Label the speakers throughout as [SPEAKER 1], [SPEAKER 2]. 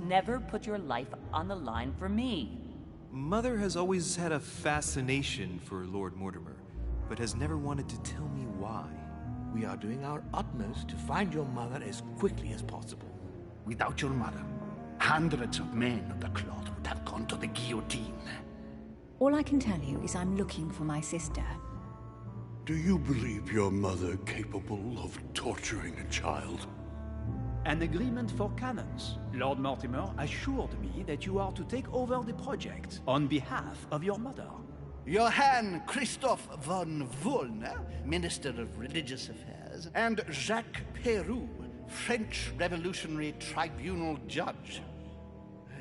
[SPEAKER 1] never put your life on the line for me.
[SPEAKER 2] Mother has always had a fascination for Lord Mortimer, but has never wanted to tell me why.
[SPEAKER 3] We are doing our utmost to find your mother as quickly as possible.
[SPEAKER 4] Without your mother, hundreds of men of the cloth would have gone to the guillotine.
[SPEAKER 5] All I can tell you is I'm looking for my sister.
[SPEAKER 6] Do you believe your mother capable of torturing a child?
[SPEAKER 7] An agreement for cannons. Lord Mortimer assured me that you are to take over the project on behalf of your mother.
[SPEAKER 4] Johann Christoph von Wollner, Minister of Religious Affairs, and Jacques Peroux, French Revolutionary Tribunal Judge.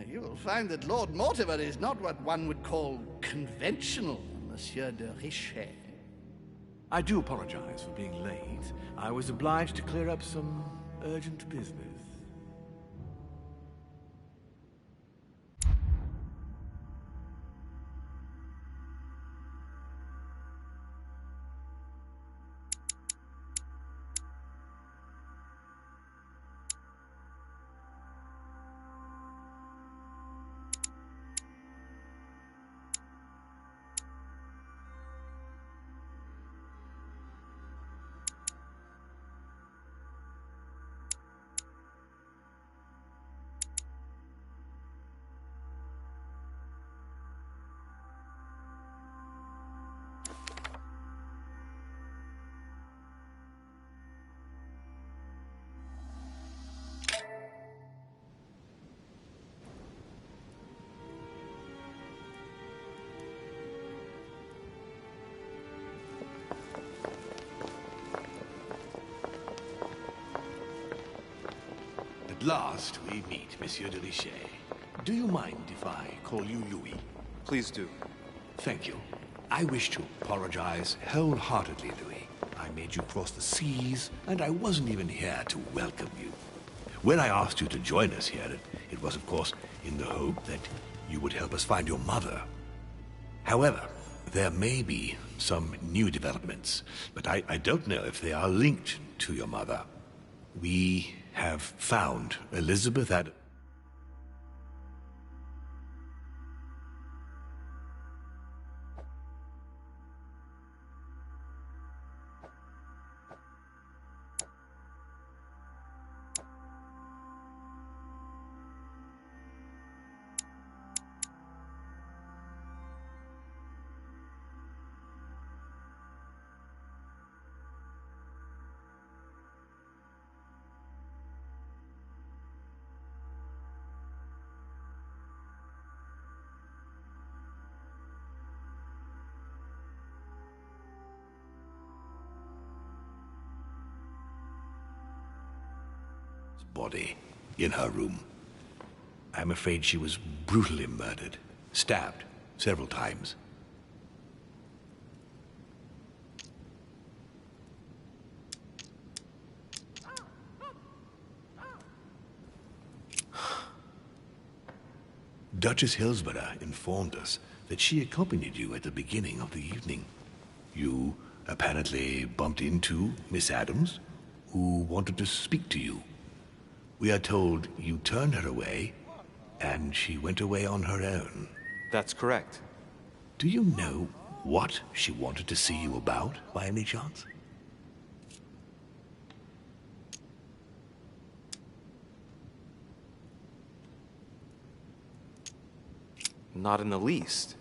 [SPEAKER 4] You will find that Lord Mortimer is not what one would call conventional, Monsieur de Richet.
[SPEAKER 3] I do apologize for being late. I was obliged to clear up some urgent business.
[SPEAKER 6] At last we meet, Monsieur de Richet. Do you mind if I call you Louis?
[SPEAKER 2] Please do.
[SPEAKER 6] Thank you. I wish to apologize wholeheartedly, Louis. I made you cross the seas, and I wasn't even here to welcome you. When I asked you to join us here, it was, of course, in the hope that you would help us find your mother. However, there may be some new developments, but I don't know if they are linked to your mother. We have found Elizabeth at... body in her room. I'm afraid she was brutally murdered, stabbed several times. Duchess Hillsborough informed us that she accompanied you at the beginning of the evening. You apparently bumped into Miss Adams, who wanted to speak to you. We are told you turned her away, and she went away on her own.
[SPEAKER 2] That's correct.
[SPEAKER 6] Do you know what she wanted to see you about, by any chance?
[SPEAKER 2] Not in the least.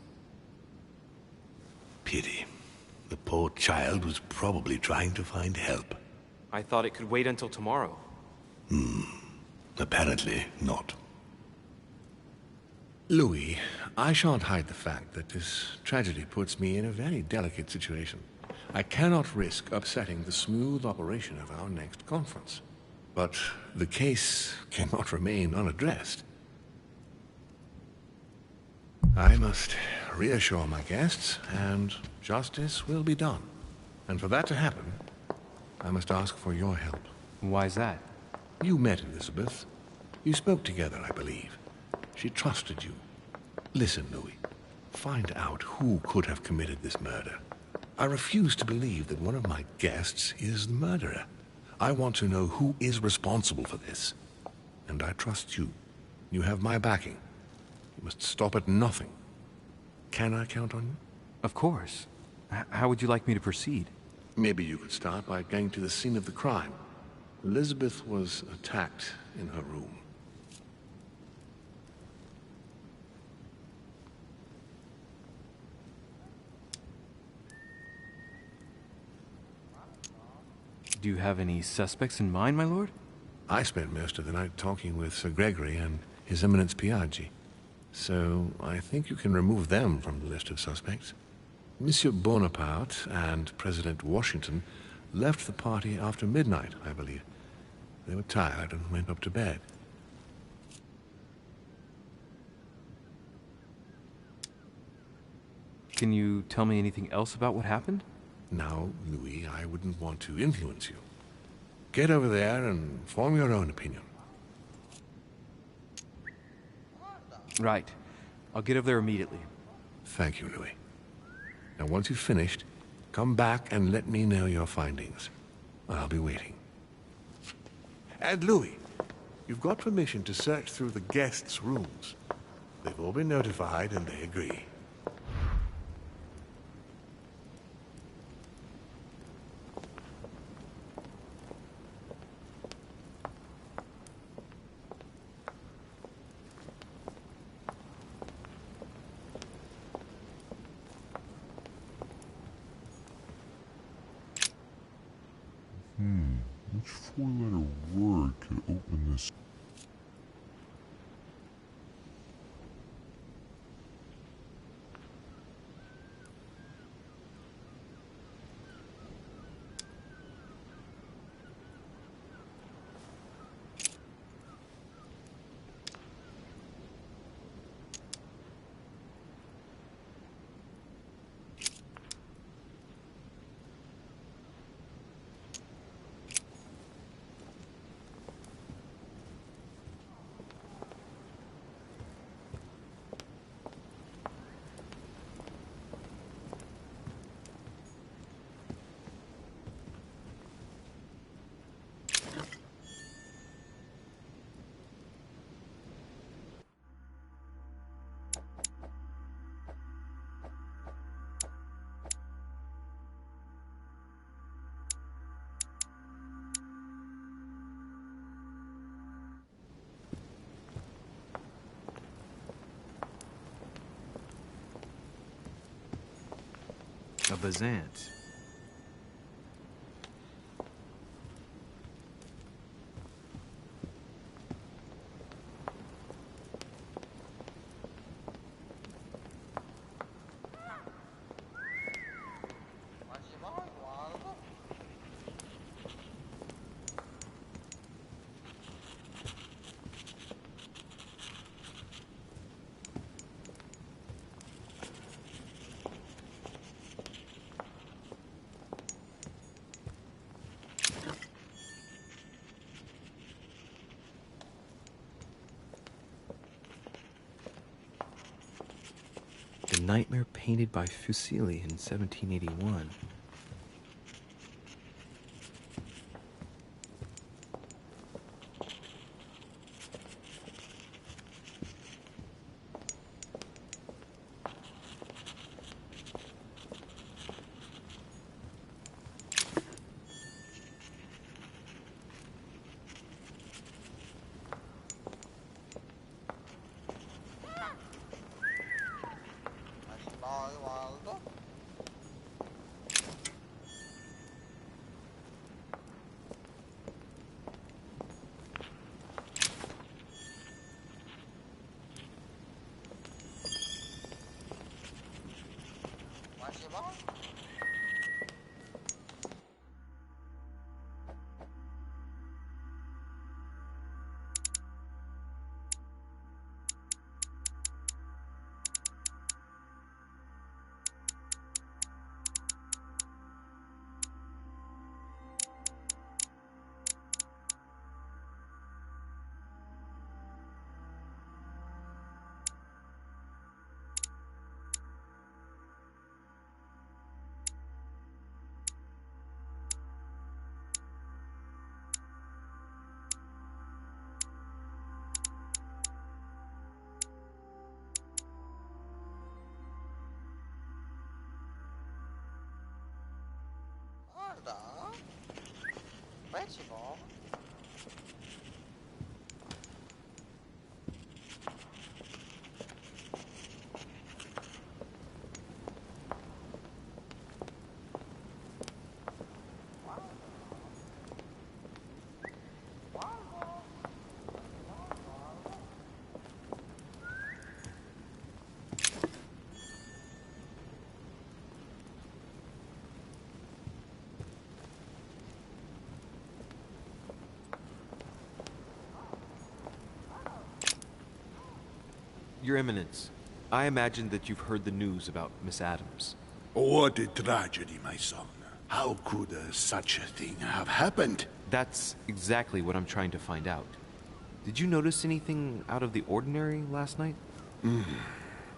[SPEAKER 6] Pity. The poor child was probably trying to find help.
[SPEAKER 2] I thought it could wait until tomorrow.
[SPEAKER 6] Apparently not. Louis, I shan't hide the fact that this tragedy puts me in a very delicate situation. I cannot risk upsetting the smooth operation of our next conference. But the case cannot remain unaddressed. I must reassure my guests, and justice will be done. And for that to happen, I must ask for your help.
[SPEAKER 2] Why's that?
[SPEAKER 6] You met Elizabeth. You spoke together, I believe. She trusted you. Listen, Louis. Find out who could have committed this murder. I refuse to believe that one of my guests is the murderer. I want to know who is responsible for this. And I trust you. You have my backing. You must stop at nothing. Can I count on you?
[SPEAKER 2] Of course. How would you like me to proceed?
[SPEAKER 6] Maybe you could start by going to the scene of the crime. Elizabeth was attacked in her room.
[SPEAKER 2] Do you have any suspects in mind, my lord?
[SPEAKER 6] I spent most of the night talking with Sir Gregory and His Eminence Piaggi, so I think you can remove them from the list of suspects. Monsieur Bonaparte and President Washington left the party after midnight, I believe. They were tired and went up to bed.
[SPEAKER 2] Can you tell me anything else about what happened?
[SPEAKER 6] Now, Louis, I wouldn't want to influence you. Get over there and form your own opinion.
[SPEAKER 2] Right. I'll get over there immediately.
[SPEAKER 6] Thank you, Louis. Now, once you've finished, come back and let me know your findings. I'll be waiting. And Louis, you've got permission to search through the guests' rooms. They've all been notified and they agree.
[SPEAKER 8] Which four-letter word could open this?
[SPEAKER 2] A Bazant.
[SPEAKER 9] The nightmare painted by Fuseli in 1781.
[SPEAKER 10] possible.
[SPEAKER 2] Your Eminence, I imagine that you've heard the news about Miss Adams.
[SPEAKER 6] What a tragedy, my son. How could such a thing have happened?
[SPEAKER 2] That's exactly what I'm trying to find out. Did you notice anything out of the ordinary last night?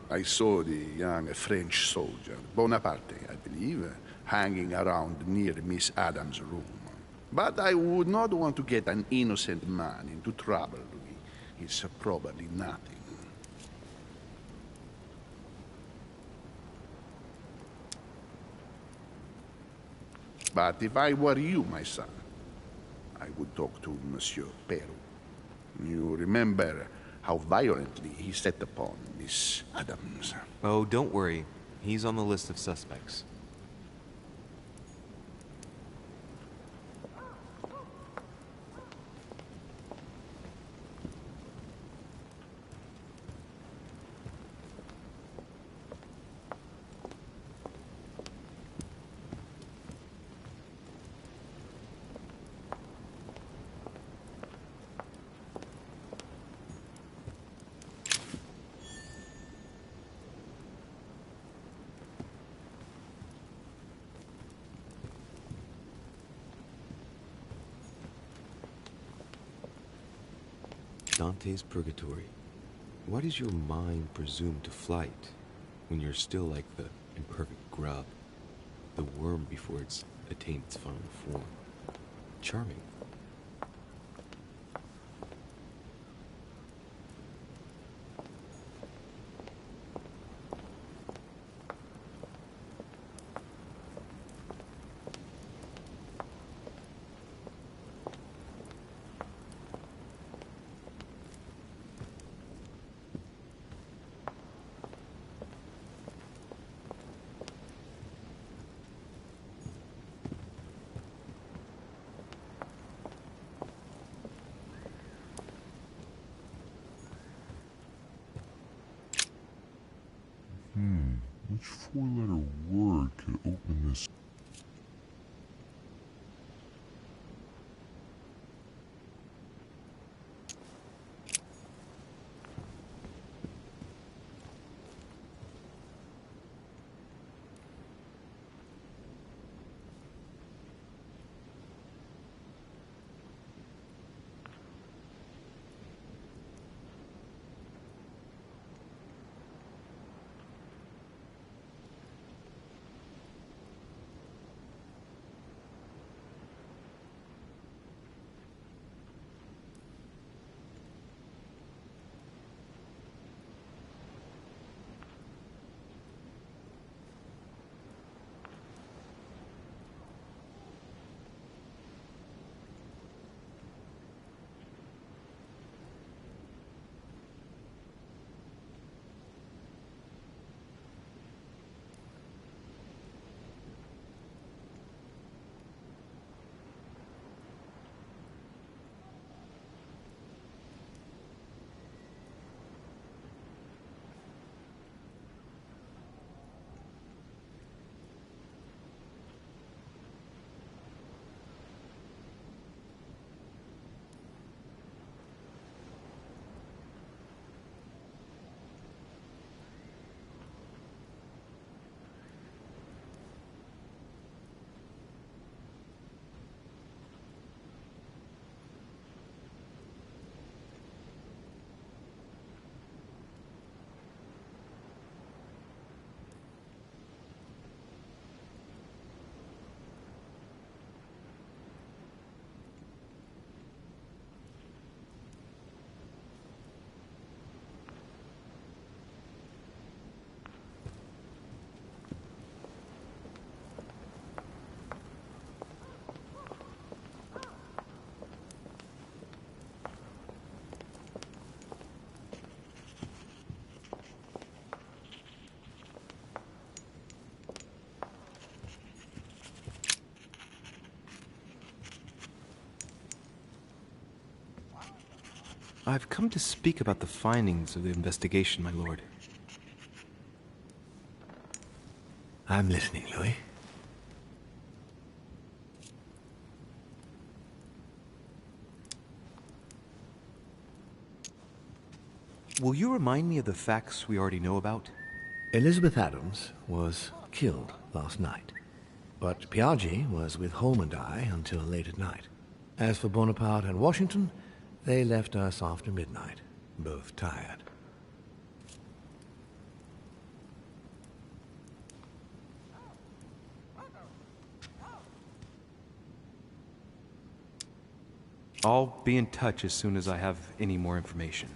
[SPEAKER 6] I saw the young French soldier, Bonaparte, I believe, hanging around near Miss Adams' room. But I would not want to get an innocent man into trouble, Louis. It's probably nothing. But if I were you, my son, I would talk to Monsieur Peru. You remember how violently he set upon Miss Adams.
[SPEAKER 2] Oh, don't worry. He's on the list of suspects.
[SPEAKER 9] Dante's Purgatory. Why does your mind presume to flight when you're still like the imperfect grub, the worm before it's attained its final form? Charming.
[SPEAKER 8] Which four-letter word could open this?
[SPEAKER 2] I've come to speak about the findings of the investigation, my lord.
[SPEAKER 3] I'm listening, Louis.
[SPEAKER 2] Will you remind me of the facts we already know about?
[SPEAKER 3] Elizabeth Adams was killed last night, but Piaggi was with Holm and I until late at night. As for Bonaparte and Washington, they left us after midnight, both tired.
[SPEAKER 2] I'll be in touch as soon as I have any more information.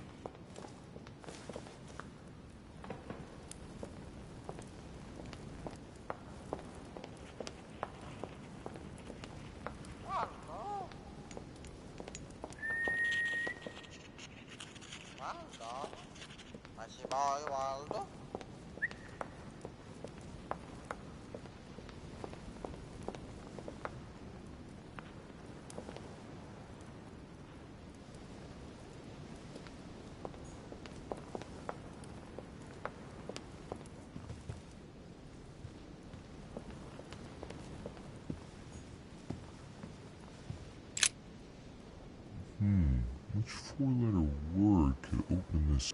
[SPEAKER 8] Which four-letter word could open this?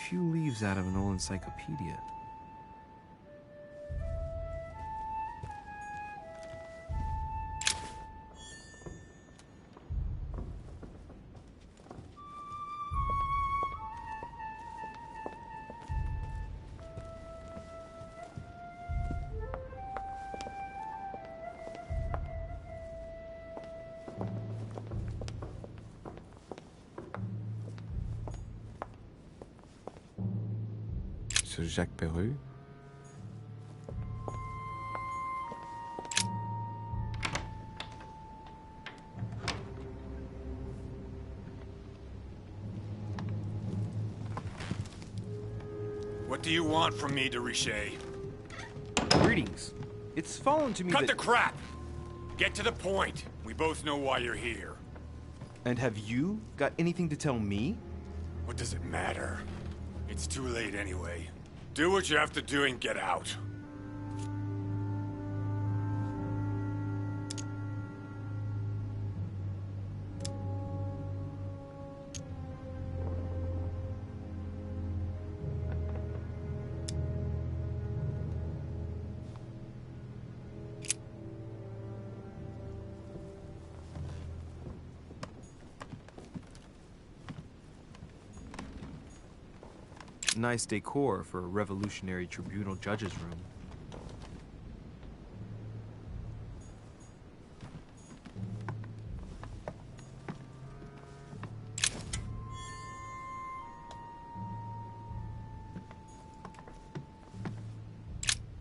[SPEAKER 2] few leaves out of an old encyclopedia.
[SPEAKER 9] Sir Jacques Perru?
[SPEAKER 10] What do you want from me, de Richet?
[SPEAKER 2] Greetings. It's fallen to me
[SPEAKER 10] Cut
[SPEAKER 2] that...
[SPEAKER 10] the crap! Get to the point. We both know why you're here.
[SPEAKER 2] And have you got anything to tell me?
[SPEAKER 10] What does it matter? It's too late anyway. Do what you have to do and get out.
[SPEAKER 2] Nice decor for a revolutionary tribunal judge's room.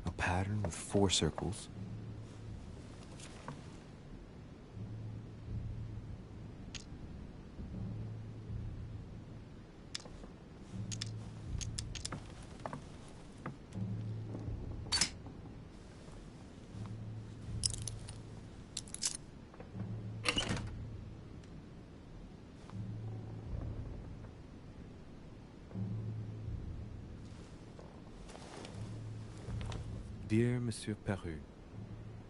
[SPEAKER 9] A pattern with 4 circles. Dear Monsieur Perru,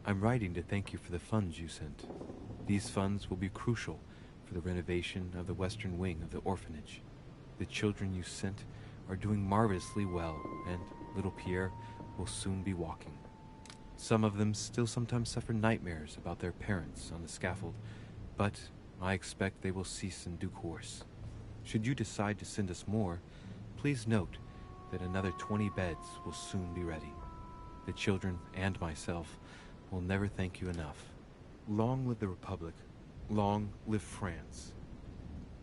[SPEAKER 9] I'm writing to thank you for the funds you sent. These funds will be crucial for the renovation of the western wing of the orphanage. The children you sent are doing marvelously well, and little Pierre will soon be walking. Some of them still sometimes suffer nightmares about their parents on the scaffold, but I expect they will cease in due course. Should you decide to send us more, please note that another 20 beds will soon be ready. The children and myself will never thank you enough. Long live the Republic. Long live France.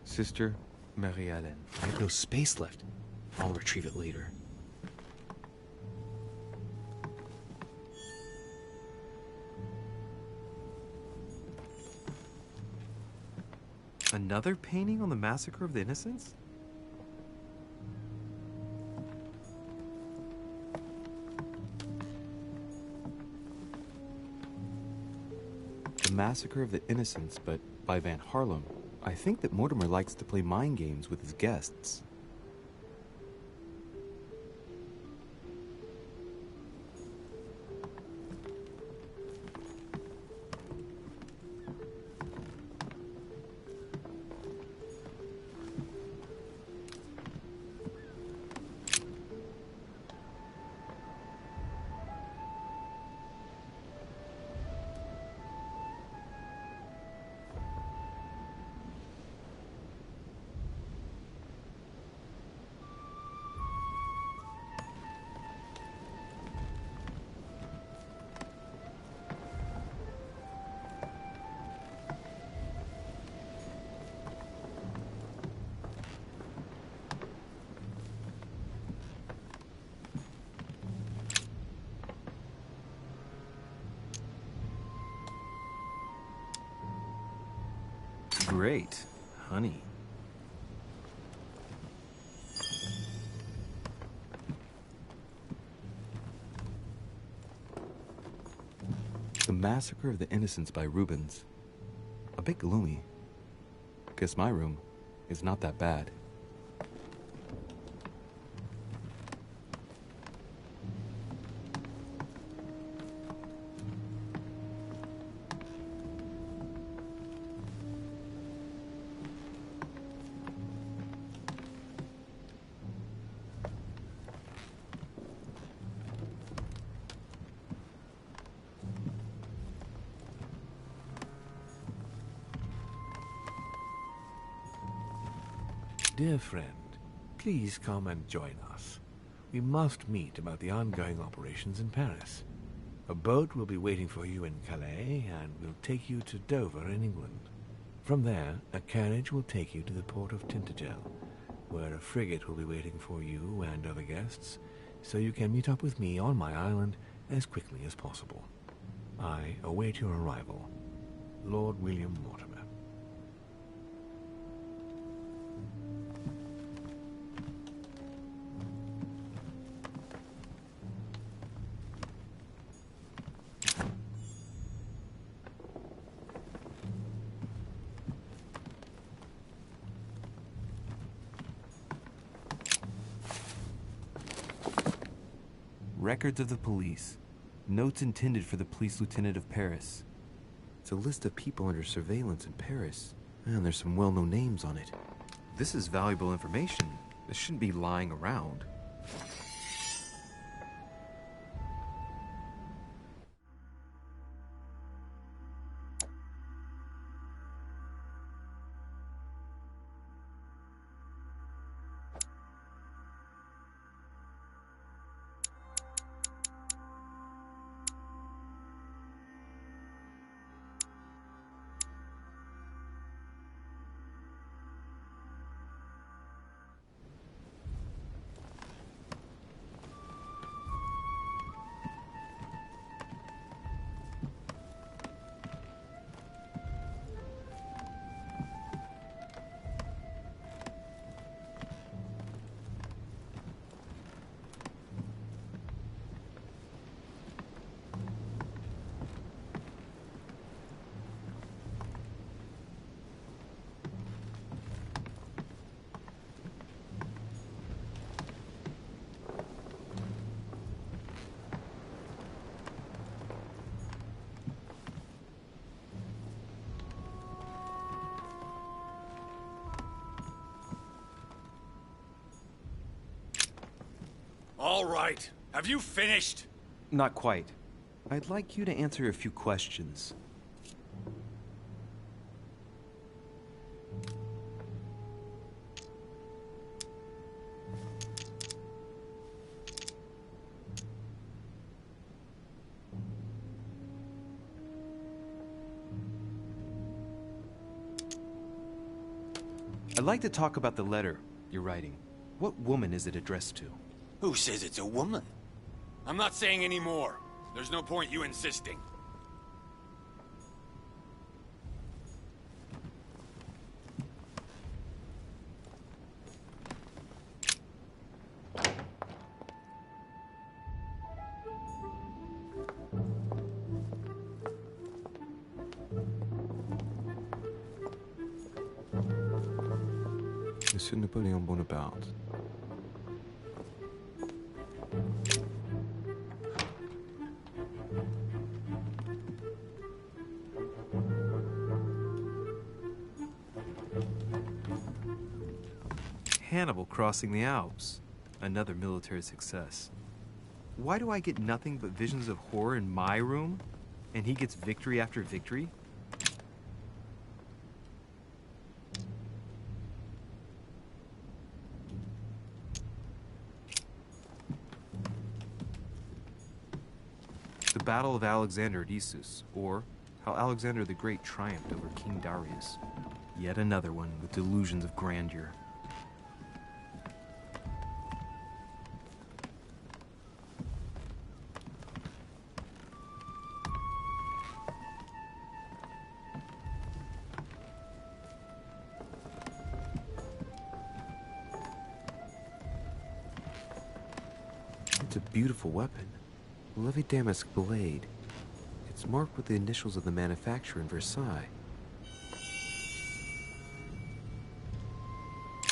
[SPEAKER 9] Sister Marie-Hélène.
[SPEAKER 11] I have no space left. I'll retrieve it later.
[SPEAKER 2] Another painting on the massacre of the innocents?
[SPEAKER 9] The Massacre of the Innocents, but by Van Harlem. I think that Mortimer likes to play mind games with his guests.
[SPEAKER 2] Great. Honey.
[SPEAKER 9] The Massacre of the Innocents by Rubens. A bit gloomy. Guess my room is not that bad.
[SPEAKER 3] Dear friend, please come and join us. We must meet about the ongoing operations in Paris. A boat will be waiting for you in Calais and will take you to Dover in England. From there, a carriage will take you to the port of Tintagel, where a frigate will be waiting for you and other guests, so you can meet up with me on my island as quickly as possible. I await your arrival. Lord William Mortimer.
[SPEAKER 2] Records of the police. Notes intended for the police lieutenant of Paris.
[SPEAKER 9] It's a list of people under surveillance in Paris. And there's some well-known names on it.
[SPEAKER 2] This is valuable information. This shouldn't be lying around.
[SPEAKER 10] All right. Have you finished?
[SPEAKER 2] Not quite. I'd like you to answer a few questions. I'd like to talk about the letter you're writing. What woman is it addressed to?
[SPEAKER 10] Who says it's a woman? I'm not saying any more. There's no point you insisting.
[SPEAKER 9] Monsieur Napoleon Bonaparte.
[SPEAKER 2] Hannibal crossing the Alps. Another military success. Why do I get nothing but visions of horror in my room? And he gets victory after victory? The Battle of Alexander at Issus, or how Alexander the Great triumphed over King Darius. Yet another one with delusions of grandeur.
[SPEAKER 9] It's a beautiful weapon. A lovely damask blade. It's marked with the initials of the manufacturer in Versailles.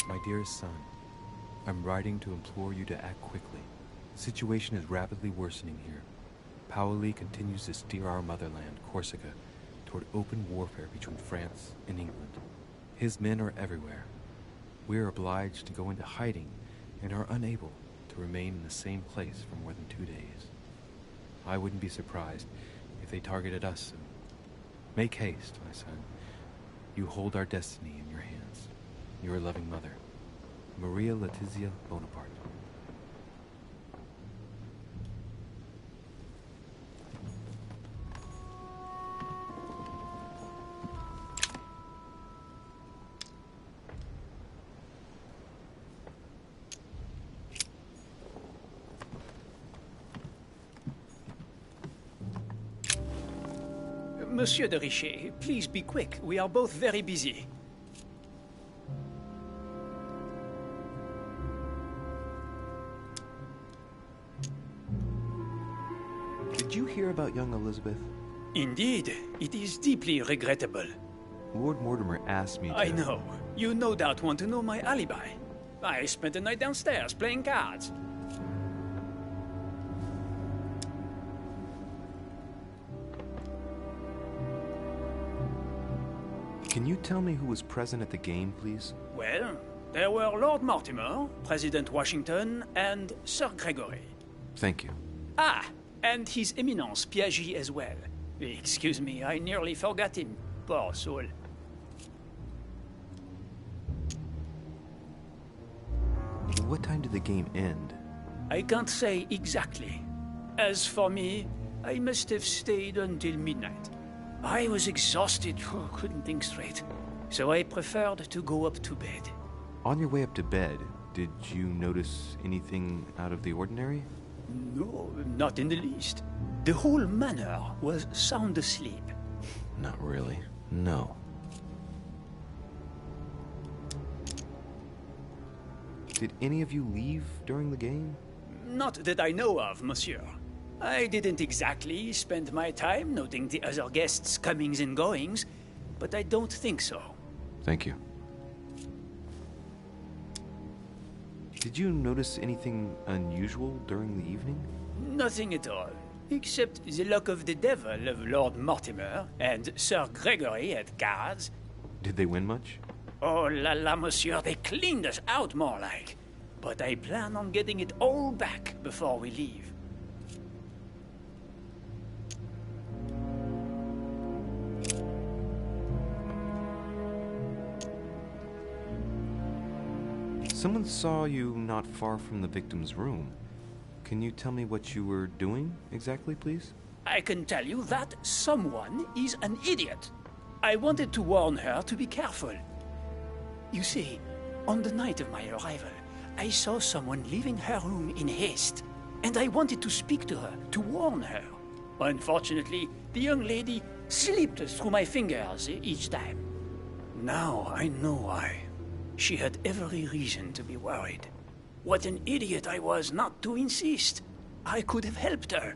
[SPEAKER 12] My dearest son, I'm writing to implore you to act quickly. The situation is rapidly worsening here. Paoli continues to steer our motherland, Corsica, toward open warfare between France and England. His men are everywhere. We are obliged to go into hiding and are unable to remain in the same place for more than 2 days. I wouldn't be surprised if they targeted us soon. Make haste, my son. You hold our destiny in your hands. Your loving mother, Maria Letizia Bonaparte.
[SPEAKER 7] Monsieur de Richet, please be quick. We are both very busy.
[SPEAKER 12] Did you hear about young Elizabeth?
[SPEAKER 7] Indeed, it is deeply regrettable.
[SPEAKER 12] Lord Mortimer asked me to...
[SPEAKER 7] I know. You no doubt want to know my alibi. I spent the night downstairs playing cards.
[SPEAKER 12] Can you tell me who was present at the game, please?
[SPEAKER 7] Well, there were Lord Mortimer, President Washington, and Sir Gregory.
[SPEAKER 12] Thank you.
[SPEAKER 7] Ah, and His Eminence Piaget as well. Excuse me, I nearly forgot him. Poor soul.
[SPEAKER 12] What time did the game end?
[SPEAKER 7] I can't say exactly. As for me, I must have stayed until midnight. I was exhausted, couldn't think straight. So I preferred to go up to bed.
[SPEAKER 12] On your way up to bed, did you notice anything out of the ordinary?
[SPEAKER 7] No, not in the least. The whole manor was sound asleep.
[SPEAKER 12] Not really. No. Did any of you leave during the game?
[SPEAKER 7] Not that I know of, monsieur. I didn't exactly spend my time noting the other guests' comings and goings, but I don't think so.
[SPEAKER 12] Thank you. Did you notice anything unusual during the evening?
[SPEAKER 7] Nothing at all, except the luck of the devil of Lord Mortimer and Sir Gregory at cards.
[SPEAKER 12] Did they win much?
[SPEAKER 7] Oh la la, monsieur, they cleaned us out more like. But I plan on getting it all back before we leave.
[SPEAKER 12] Someone saw you not far from the victim's room. Can you tell me what you were doing exactly, please?
[SPEAKER 7] I can tell you that someone is an idiot. I wanted to warn her to be careful. You see, on the night of my arrival, I saw someone leaving her room in haste, and I wanted to speak to her, to warn her. Unfortunately, the young lady slipped through my fingers each time. Now I know why. She had every reason to be worried. What an idiot I was not to insist. I could have helped her.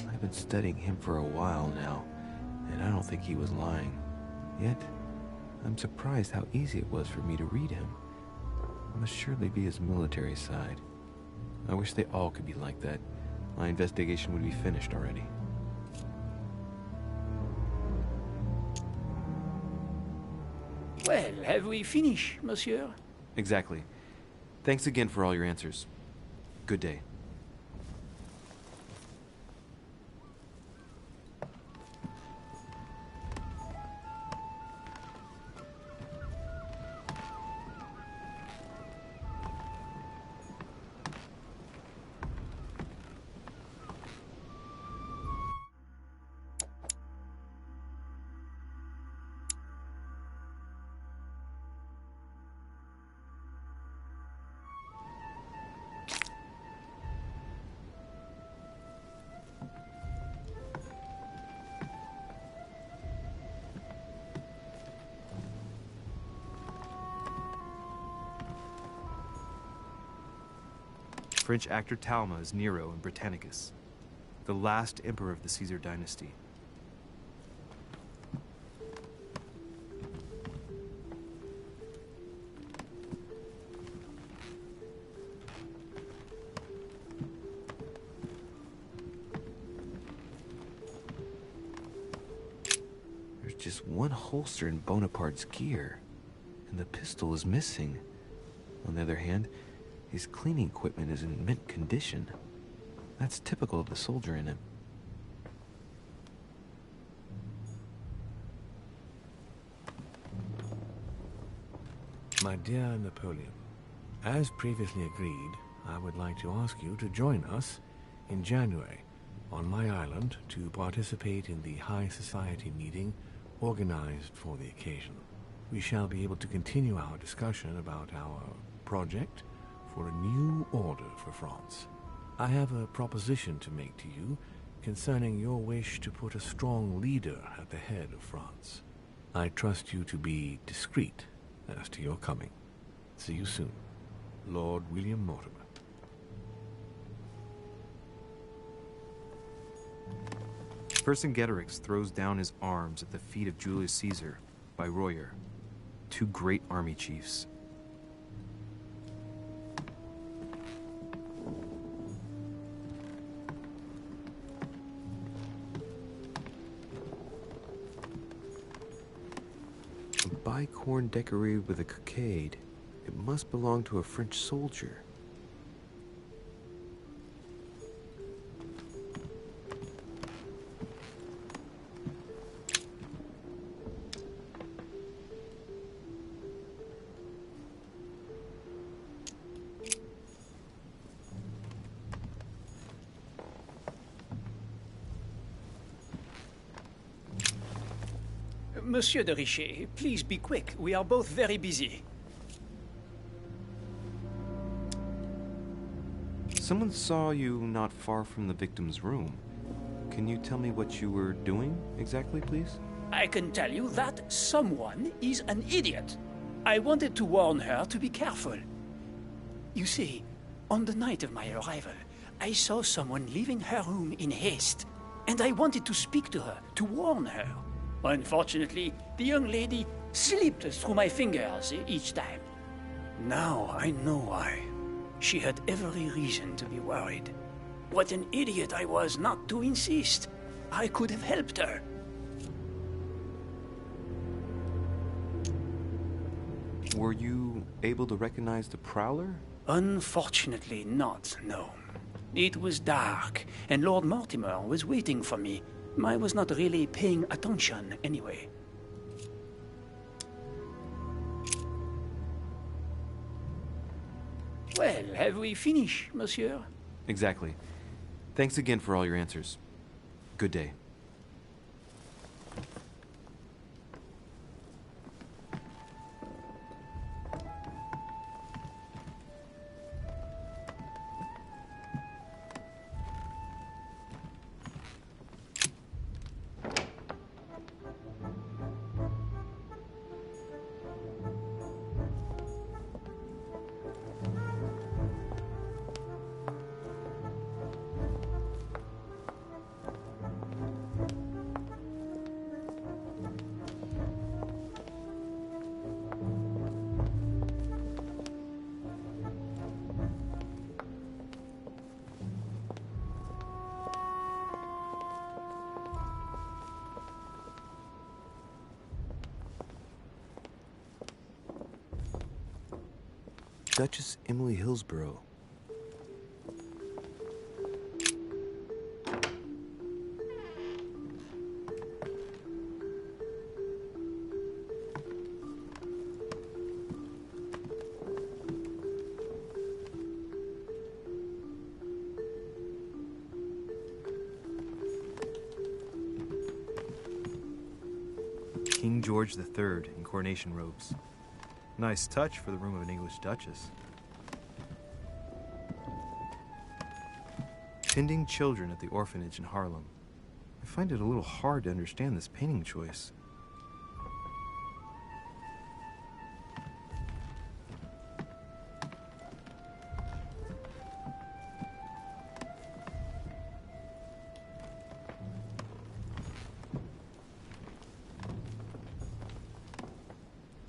[SPEAKER 12] I've been studying him for a while now, and I don't think he was lying. Yet, I'm surprised how easy it was for me to read him. It must surely be his military side. I wish they all could be like that. My investigation would be finished already.
[SPEAKER 7] Well, have we finished, monsieur?
[SPEAKER 12] Exactly. Thanks again for all your answers. Good day.
[SPEAKER 2] French actor Talma is Nero in Britannicus, the last emperor of the Caesar dynasty.
[SPEAKER 12] There's just one holster in Bonaparte's gear, and the pistol is missing. On the other hand, His cleaning equipment is in mint condition. That's typical of the soldier in him.
[SPEAKER 3] My dear Napoleon, as previously agreed, I would like to ask you to join us in January on my island to participate in the High Society meeting organized for the occasion. We shall be able to continue our discussion about our project for a new order for France. I have a proposition to make to you concerning your wish to put a strong leader at the head of France. I trust you to be discreet as to your coming. See you soon. Lord William Mortimer.
[SPEAKER 2] Vercingetorix throws down his arms at the feet of Julius Caesar by Royer, two great army chiefs.
[SPEAKER 12] A bicorn decorated with a cockade. It must belong to a French soldier.
[SPEAKER 7] Monsieur de Richet, please be quick. We are both very busy.
[SPEAKER 12] Someone saw you not far from the victim's room. Can you tell me what you were doing exactly, please?
[SPEAKER 7] I can tell you that someone is an idiot. I wanted to warn her to be careful. You see, on the night of my arrival, I saw someone leaving her room in haste, and I wanted to speak to her, to warn her. Unfortunately, the young lady slipped through my fingers each time. Now I know why. She had every reason to be worried. What an idiot I was not to insist. I could have helped her.
[SPEAKER 12] Were you able to recognize the prowler?
[SPEAKER 7] Unfortunately not, no. It was dark, and Lord Mortimer was waiting for me. I was not really paying attention anyway. Well, have we finished, monsieur?
[SPEAKER 12] Exactly. Thanks again for all your answers. Good day. Duchess Emily Hillsborough.
[SPEAKER 2] King George III in coronation robes. Nice touch for the room of an English duchess. Tending children at the orphanage in Harlem. I find it a little hard to understand this painting choice.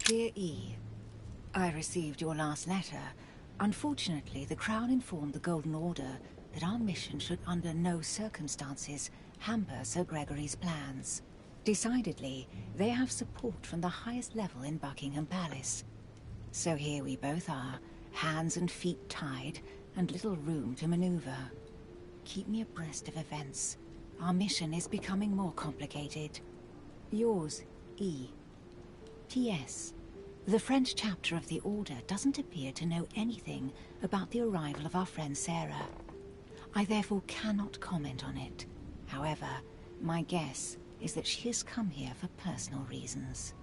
[SPEAKER 5] Dear E, I received your last letter. Unfortunately, the Crown informed the Golden Order that our mission should under no circumstances hamper Sir Gregory's plans. Decidedly, they have support from the highest level in Buckingham Palace. So here we both are, hands and feet tied, and little room to maneuver. Keep me abreast of events. Our mission is becoming more complicated. Yours, E. T.S. The French chapter of the Order doesn't appear to know anything about the arrival of our friend Sarah. I therefore cannot comment on it. However, my guess is that she has come here for personal reasons.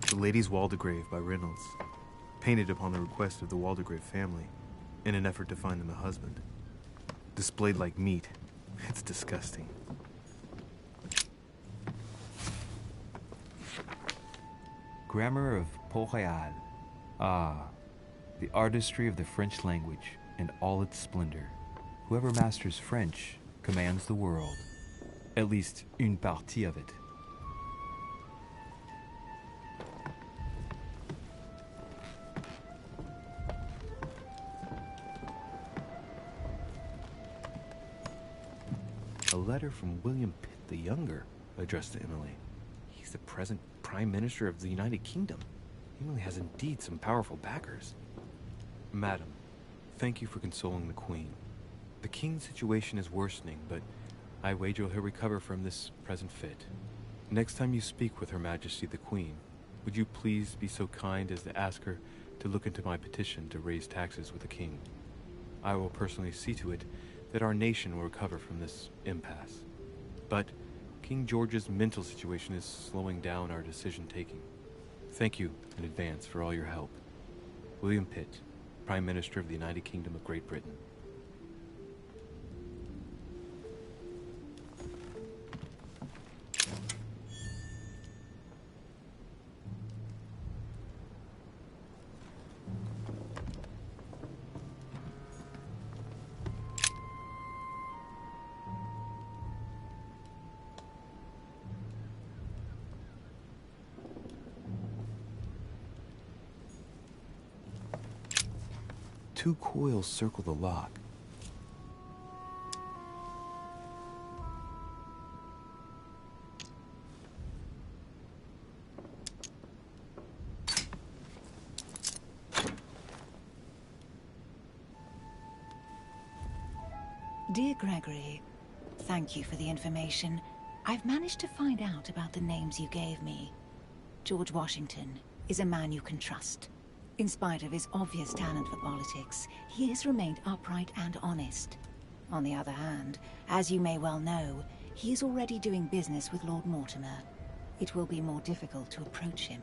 [SPEAKER 2] The Lady's Waldegrave by Reynolds, painted upon the request of the Waldegrave family, in an effort to find them a husband. Displayed like meat. It's disgusting.
[SPEAKER 12] Grammar of Port-Royal. Ah, the artistry of the French language in all its splendor. Whoever masters French commands the world. At least une partie of it. A letter from William Pitt the Younger, addressed to Emily. He's the present Prime Minister of the United Kingdom. Emily has indeed some powerful backers. Madam, thank you for consoling the Queen. The King's situation is worsening, but I wager he'll recover from this present fit. Next time you speak with Her Majesty the Queen, would you please be so kind as to ask her to look into my petition to raise taxes with the King? I will personally see to it that our nation will recover from this impasse. But King George's mental situation is slowing down our decision-taking. Thank you in advance for all your help. William Pitt, Prime Minister of the United Kingdom of Great Britain. Two coils circle the lock.
[SPEAKER 5] Dear Gregory, thank you for the information. I've managed to find out about the names you gave me. George Washington is a man you can trust. In spite of his obvious talent for politics, he has remained upright and honest. On the other hand, as you may well know, he is already doing business with Lord Mortimer. It will be more difficult to approach him.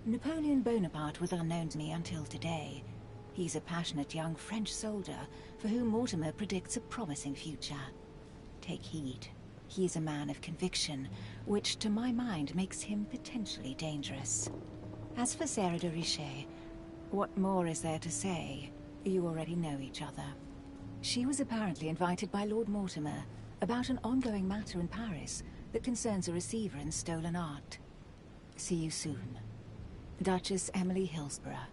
[SPEAKER 5] Napoleon Bonaparte was unknown to me until today. He's a passionate young French soldier for whom Mortimer predicts a promising future. Take heed. He is a man of conviction, which to my mind makes him potentially dangerous. As for Sarah de Richet, what more is there to say? You already know each other. She was apparently invited by Lord Mortimer about an ongoing matter in Paris that concerns a receiver in stolen art. See you soon. Duchess Emily Hillsborough.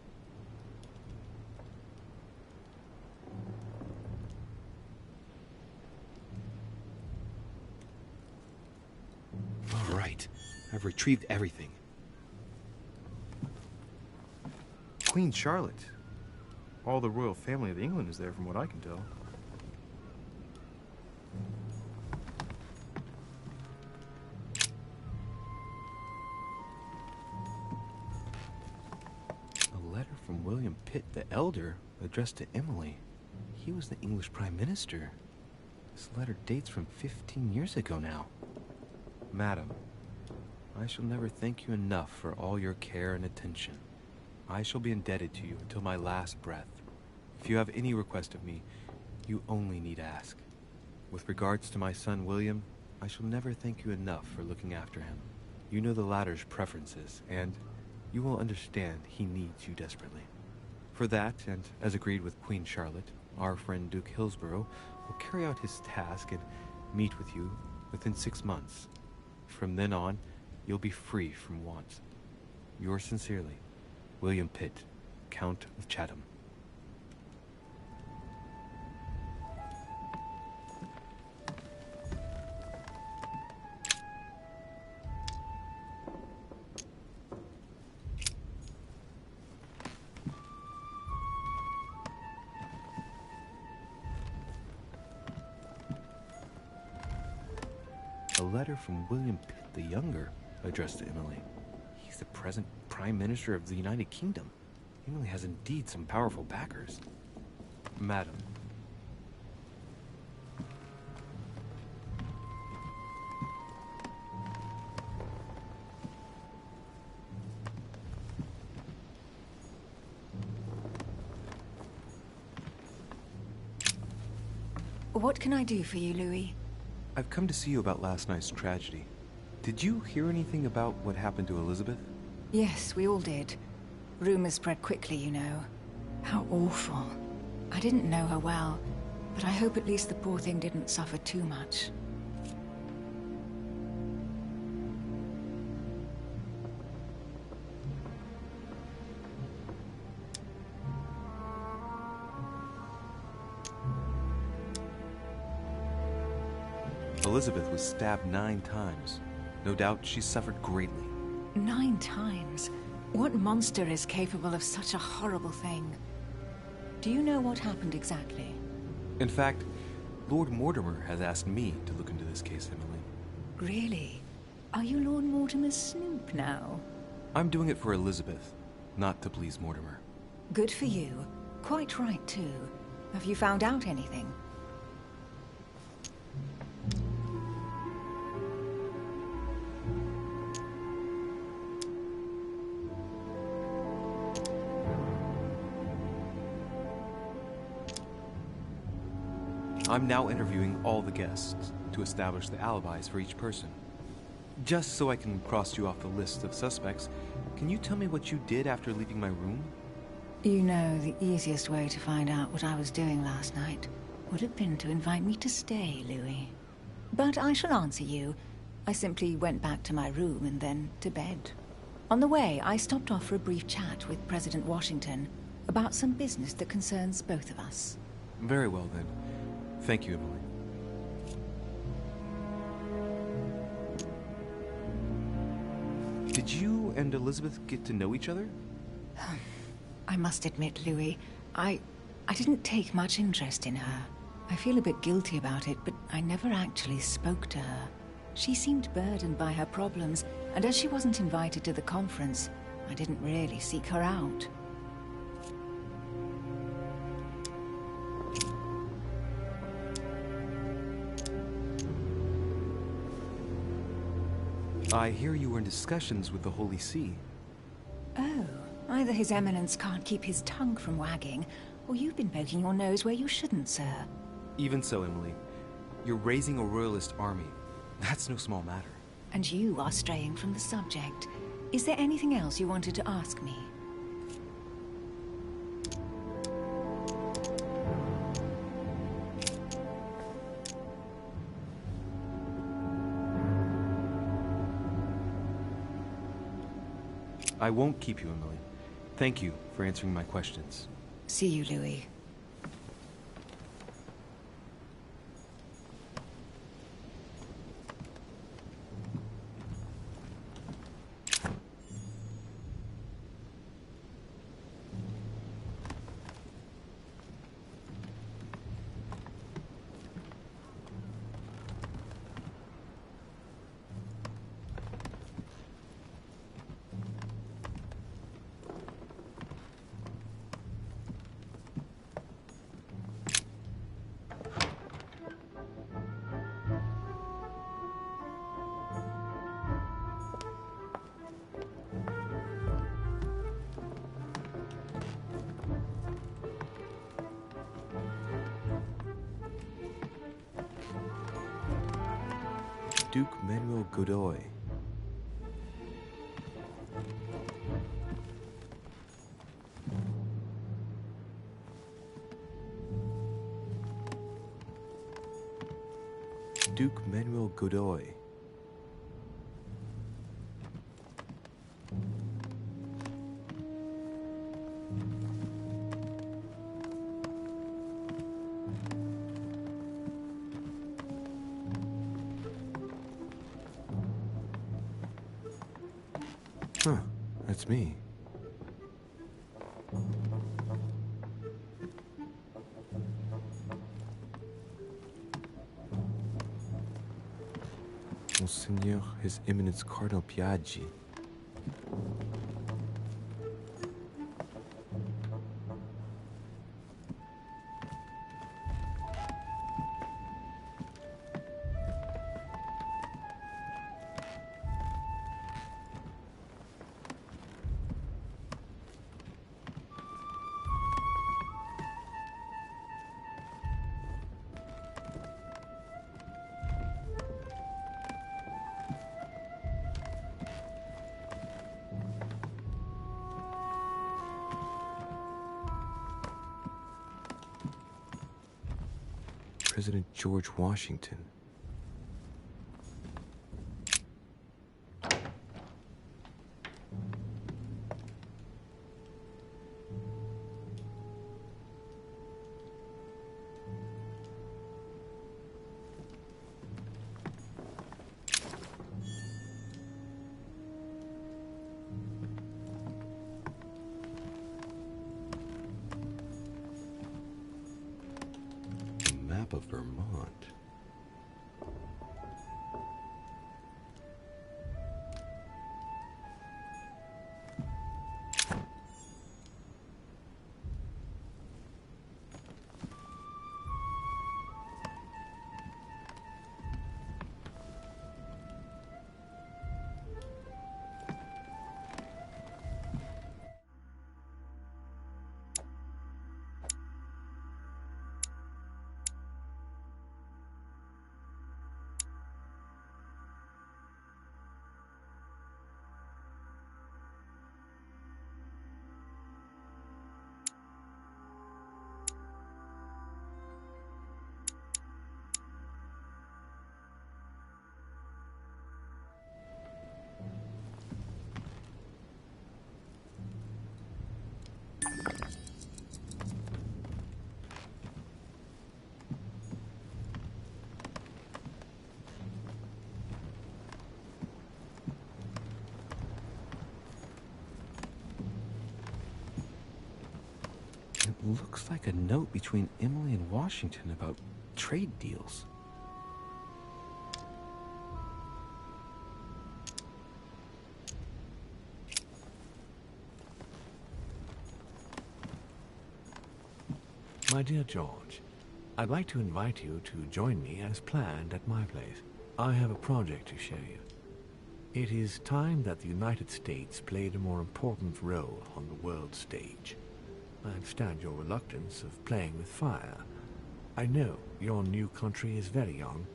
[SPEAKER 11] All right. I've retrieved everything.
[SPEAKER 2] Queen Charlotte. All the royal family of England is there from what I can tell.
[SPEAKER 12] A letter from William Pitt the Elder, addressed to Emily. He was the English Prime Minister. This letter dates from 15 years ago now. Madam, I shall never thank you enough for all your care and attention. I shall be indebted to you until my last breath. If you have any request of me, you only need ask. With regards to my son William, I shall never thank you enough for looking after him. You know the latter's preferences, and you will understand he needs you desperately. For that, and as agreed with Queen Charlotte, our friend Duke Hillsborough will carry out his task and meet with you within 6 months. From then on, you'll be free from want. Yours sincerely, William Pitt, Count of Chatham. A letter from William Pitt the Younger, addressed to Emily. He's the present Prime Minister of the United Kingdom. Emily has indeed some powerful backers. Madam.
[SPEAKER 5] What can I do for you, Louis?
[SPEAKER 12] I've come to see you about last night's tragedy. Did you hear anything about what happened to Elizabeth?
[SPEAKER 5] Yes, we all did. Rumors spread quickly, you know. How awful. I didn't know her well, but I hope at least the poor thing didn't suffer too much.
[SPEAKER 12] Elizabeth was stabbed 9 times. No doubt she suffered greatly.
[SPEAKER 5] 9 times? What monster is capable of such a horrible thing? Do you know what happened exactly?
[SPEAKER 12] In fact, Lord Mortimer has asked me to look into this case, Emily.
[SPEAKER 5] Really? Are you Lord Mortimer's snoop now?
[SPEAKER 12] I'm doing it for Elizabeth, not to please Mortimer.
[SPEAKER 5] Good for you. Quite right, too. Have you found out anything?
[SPEAKER 12] I'm now interviewing all the guests to establish the alibis for each person. Just so I can cross you off the list of suspects, can you tell me what you did after leaving my room?
[SPEAKER 5] You know, the easiest way to find out what I was doing last night would have been to invite me to stay, Louis. But I shall answer you. I simply went back to my room and then to bed. On the way, I stopped off for a brief chat with President Washington about some business that concerns both of us.
[SPEAKER 12] Very well, then. Thank you, Emily. Did you and Elizabeth get to know each other?
[SPEAKER 5] I must admit, Louis, I didn't take much interest in her. I feel a bit guilty about it, but I never actually spoke to her. She seemed burdened by her problems, and as she wasn't invited to the conference, I didn't really seek her out.
[SPEAKER 12] I hear you were in discussions with the Holy See.
[SPEAKER 5] Oh, either His Eminence can't keep his tongue from wagging, or you've been poking your nose where you shouldn't, sir.
[SPEAKER 12] Even so, Emily, you're raising a royalist army. That's no small matter.
[SPEAKER 5] And you are straying from the subject. Is there anything else you wanted to ask me?
[SPEAKER 12] I won't keep you, Emily. Thank you for answering my questions.
[SPEAKER 5] See you, Louis.
[SPEAKER 12] Duke Manuel Godoy. Duke Manuel Godoy. Huh, that's me. Monseigneur, His Eminence Cardinal Piaggi. President George Washington. Of Vermont. It looks like a note between Emily and Washington about trade deals.
[SPEAKER 3] My dear George, I'd like to invite you to join me as planned at my place. I have a project to show you. It is time that the United States played a more important role on the world stage. I understand your reluctance of playing with fire. I know your new country is very young,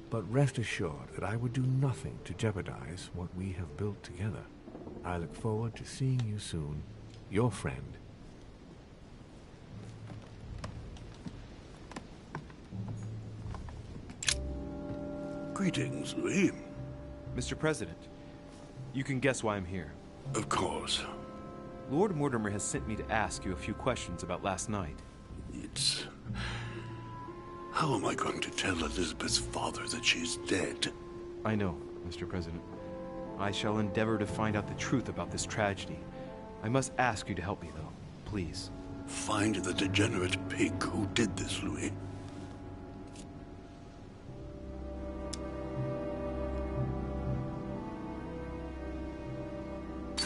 [SPEAKER 3] but rest assured that I would do nothing to jeopardize what we have built together. I look forward to seeing you soon. Your friend,
[SPEAKER 6] Greetings, Louis.
[SPEAKER 12] Mr. President, you can guess why I'm here.
[SPEAKER 6] Of course.
[SPEAKER 12] Lord Mortimer has sent me to ask you a few questions about last night.
[SPEAKER 6] It's... How am I going to tell Elizabeth's father that she's dead?
[SPEAKER 12] I know, Mr. President. I shall endeavor to find out the truth about this tragedy. I must ask you to help me, though. Please.
[SPEAKER 6] Find the degenerate pig who did this, Louis.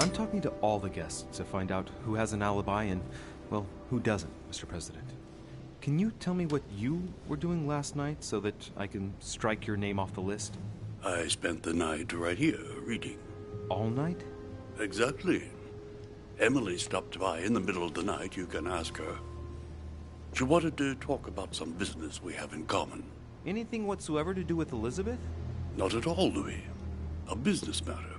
[SPEAKER 12] I'm talking to all the guests to find out who has an alibi and, well, who doesn't, Mr. President. Can you tell me what you were doing last night so that I can strike your name off the list?
[SPEAKER 6] I spent the night right here, reading.
[SPEAKER 12] All night?
[SPEAKER 6] Exactly. Emily stopped by in the middle of the night. You can ask her. She wanted to talk about some business we have in common.
[SPEAKER 12] Anything whatsoever to do with Elizabeth?
[SPEAKER 6] Not at all, Louis. A business matter.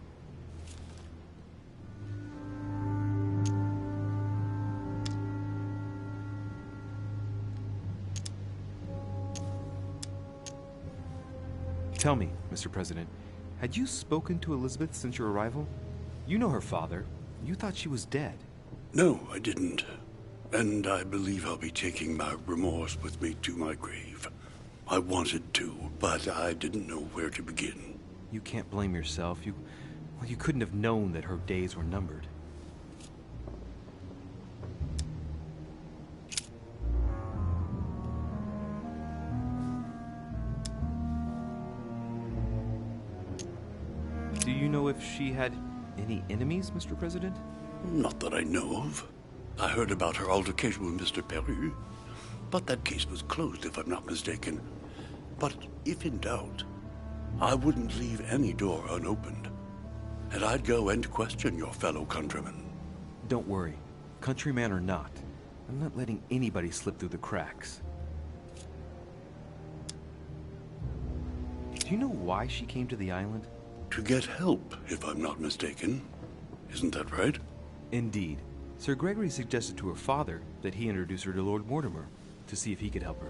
[SPEAKER 2] Tell me, Mr. President, had you spoken to Elizabeth since your arrival? You know her father. You thought she was dead.
[SPEAKER 13] No, I didn't. And I believe I'll be taking my remorse with me to my grave. I wanted to, but I didn't know where to begin.
[SPEAKER 2] You can't blame yourself. You couldn't have known that her days were numbered. Do you know if she had any enemies, Mr. President?
[SPEAKER 13] Not that I know of. I heard about her altercation with Mr. Perry, but that case was closed if I'm not mistaken. But if in doubt, I wouldn't leave any door unopened. And I'd go and question your fellow countrymen.
[SPEAKER 2] Don't worry. Countryman or not, I'm not letting anybody slip through the cracks. Do you know why she came to the island?
[SPEAKER 13] To get help, if I'm not mistaken. Isn't that right?
[SPEAKER 2] Indeed. Sir Gregory suggested to her father that he introduce her to Lord Mortimer to see if he could help her.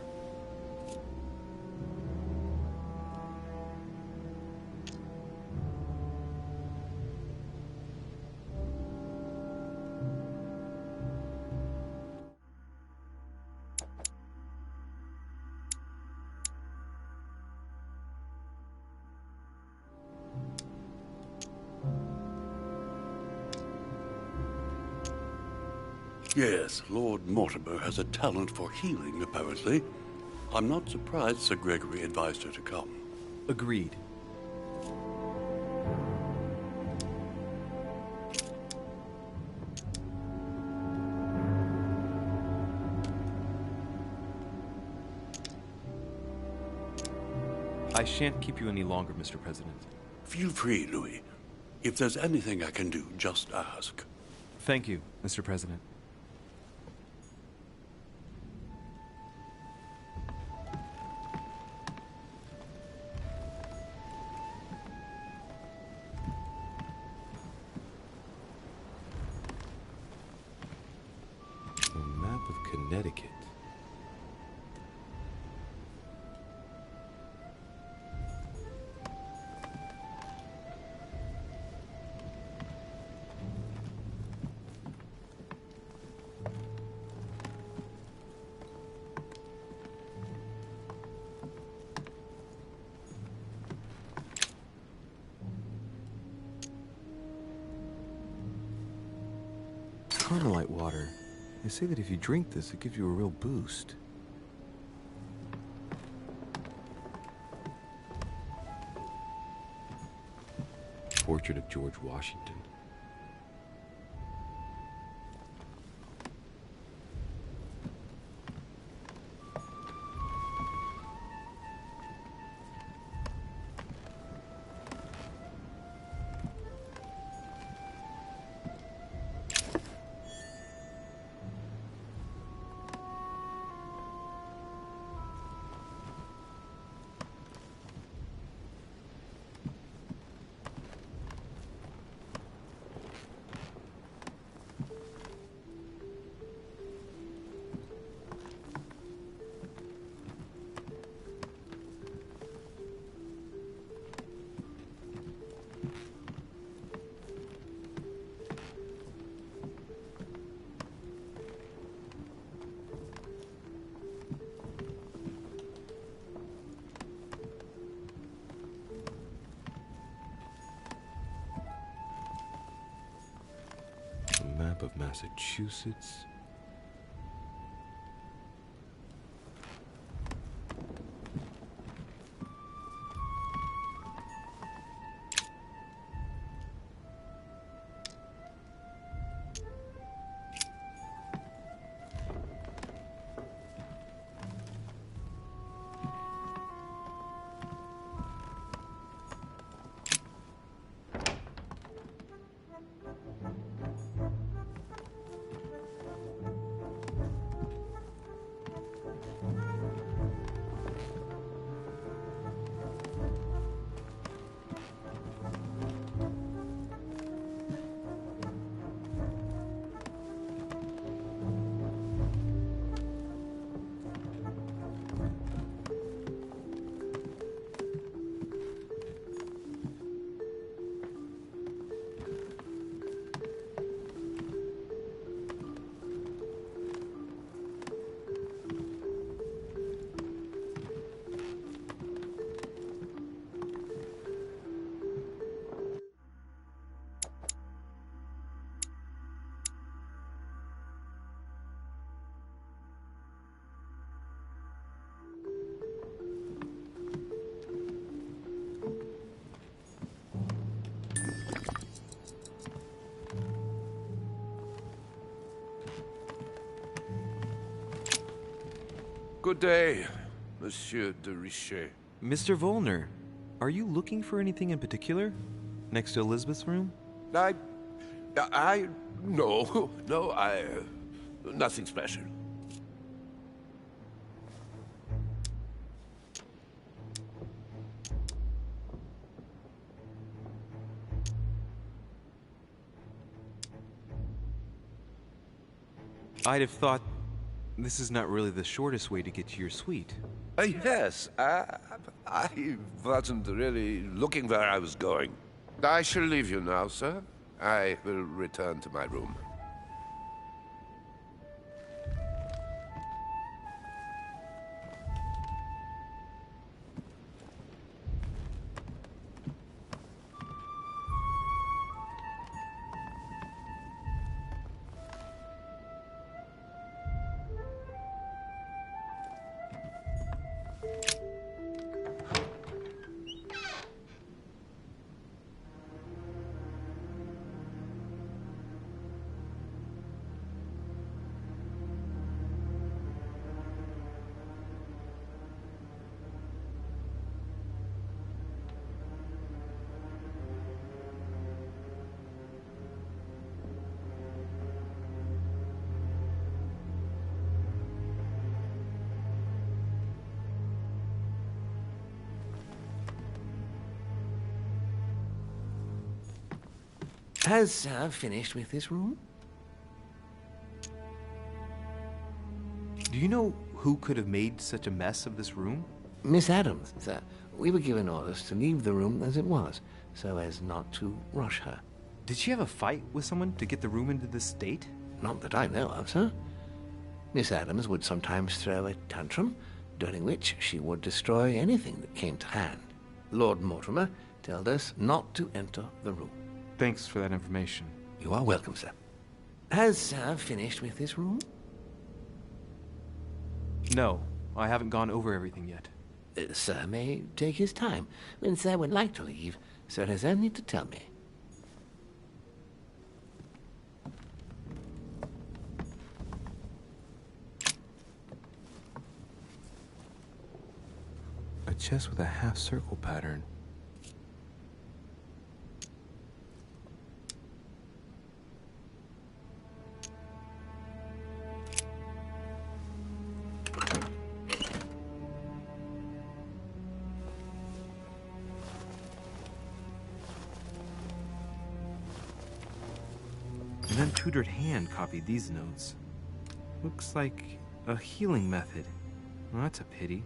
[SPEAKER 13] Yes, Lord Mortimer has a talent for healing, apparently. I'm not surprised Sir Gregory advised her to come.
[SPEAKER 2] Agreed. I shan't keep you any longer, Mr. President.
[SPEAKER 13] Feel free, Louis. If there's anything I can do, just ask.
[SPEAKER 2] Thank you, Mr. President.
[SPEAKER 9] A map of Connecticut.
[SPEAKER 12] Carmelite water. They say that if you drink this, it gives you a real boost.
[SPEAKER 9] Portrait of George Washington. A map of Massachusetts.
[SPEAKER 14] Good day, Monsieur de Richet.
[SPEAKER 12] Mr. Volner, are you looking for anything in particular? Next to Elizabeth's room?
[SPEAKER 14] No, nothing special.
[SPEAKER 12] I'd have thought this is not really the shortest way to get to your suite.
[SPEAKER 14] Yes, I wasn't really looking where I was going. I shall leave you now, sir. I will return to my room.
[SPEAKER 3] Has Sir finished with this room?
[SPEAKER 12] Do you know who could have made such a mess of this room?
[SPEAKER 3] Miss Adams, sir. We were given orders to leave the room as it was, so as not to rush her.
[SPEAKER 12] Did she have a fight with someone to get the room into this state?
[SPEAKER 3] Not that I know of, sir. Miss Adams would sometimes throw a tantrum, during which she would destroy anything that came to hand. Lord Mortimer told us not to enter the room.
[SPEAKER 12] Thanks for that information.
[SPEAKER 3] You are welcome, sir. Has Sir finished with this room?
[SPEAKER 12] No, I haven't gone over everything yet.
[SPEAKER 3] Sir may take his time. When Sir would like to leave, Sir has only to tell me.
[SPEAKER 12] A chest with a half-circle pattern. An untutored hand copied these notes. Looks like a healing method. Well, that's a pity.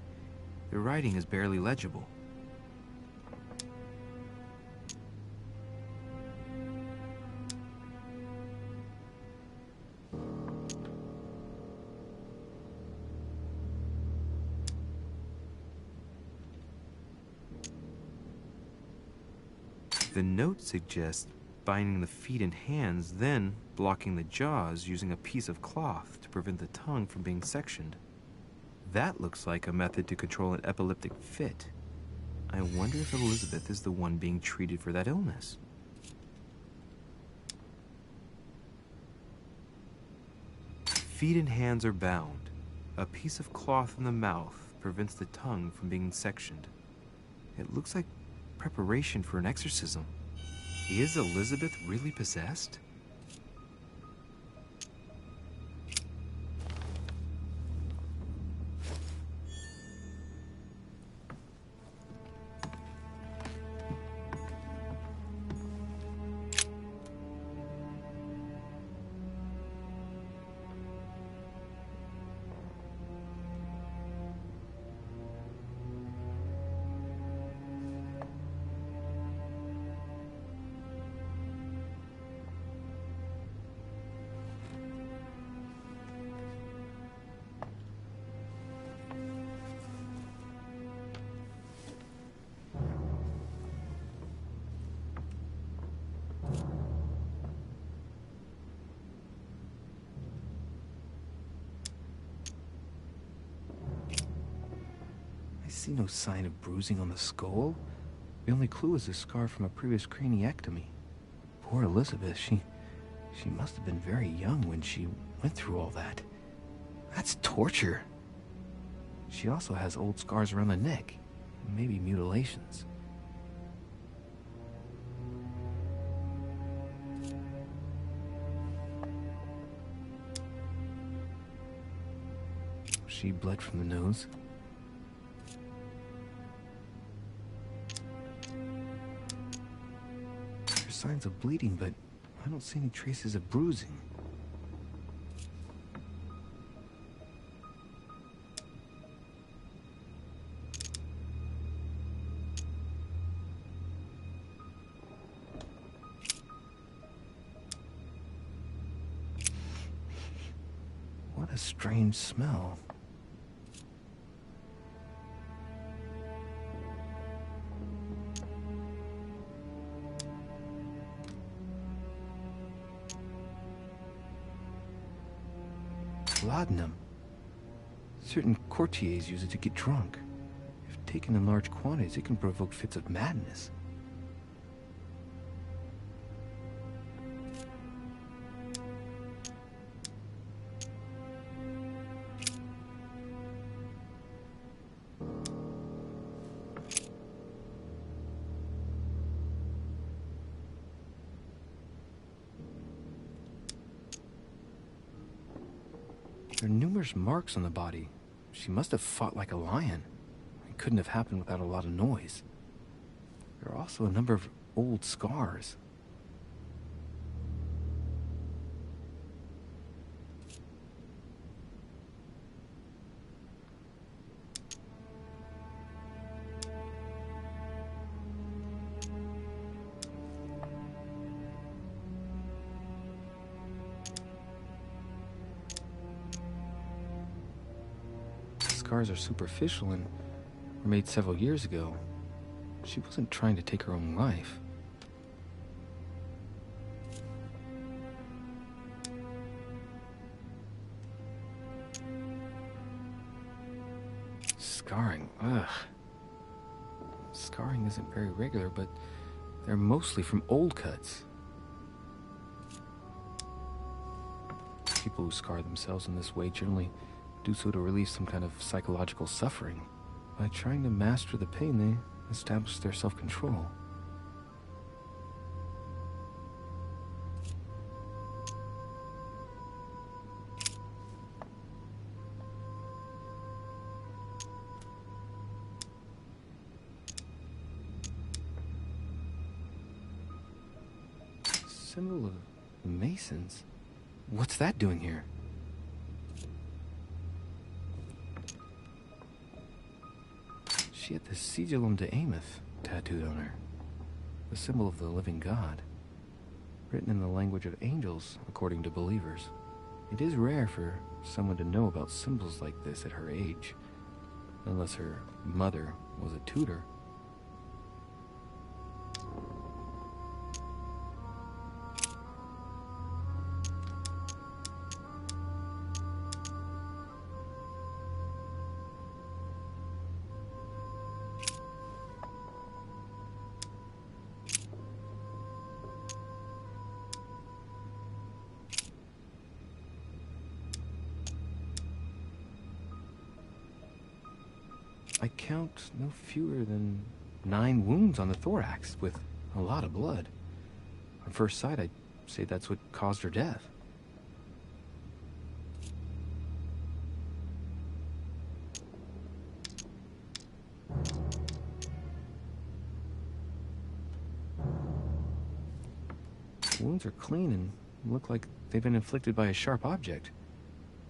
[SPEAKER 12] The writing is barely legible. The note suggests binding the feet and hands, then blocking the jaws using a piece of cloth to prevent the tongue from being sectioned. That looks like a method to control an epileptic fit. I wonder if Elizabeth is the one being treated for that illness. Feet and hands are bound. A piece of cloth in the mouth prevents the tongue from being sectioned. It looks like preparation for an exorcism. Is Elizabeth really possessed? I see no sign of bruising on the skull. The only clue is a scar from a previous craniectomy. Poor Elizabeth, she must have been very young when she went through all that. That's torture.
[SPEAKER 3] She also has old scars around the neck, maybe mutilations. She bled from the nose. There's signs of bleeding, but I don't see any traces of bruising. What a strange smell. Laudanum. Certain courtiers use it to get drunk. If taken in large quantities, it can provoke fits of madness. There are numerous marks on the body. She must have fought like a lion. It couldn't have happened without a lot of noise. There are also a number of old scars. Scars are superficial and were made several years ago. She wasn't trying to take her own life. Scarring, ugh. Scarring isn't very regular, but they're mostly from old cuts. People who scar themselves in this way generally do so to relieve some kind of psychological suffering. By trying to master the pain, they establish their self-control. Symbol of Masons? What's that doing here? She had the Sigillum de Ameth tattooed on her, the symbol of the living God, written in the language of angels, according to believers. It is rare for someone to know about symbols like this at her age, unless her mother was a tutor. I count no fewer than 9 wounds on the thorax, with a lot of blood. On first sight, I'd say that's what caused her death. Wounds are clean and look like they've been inflicted by a sharp object.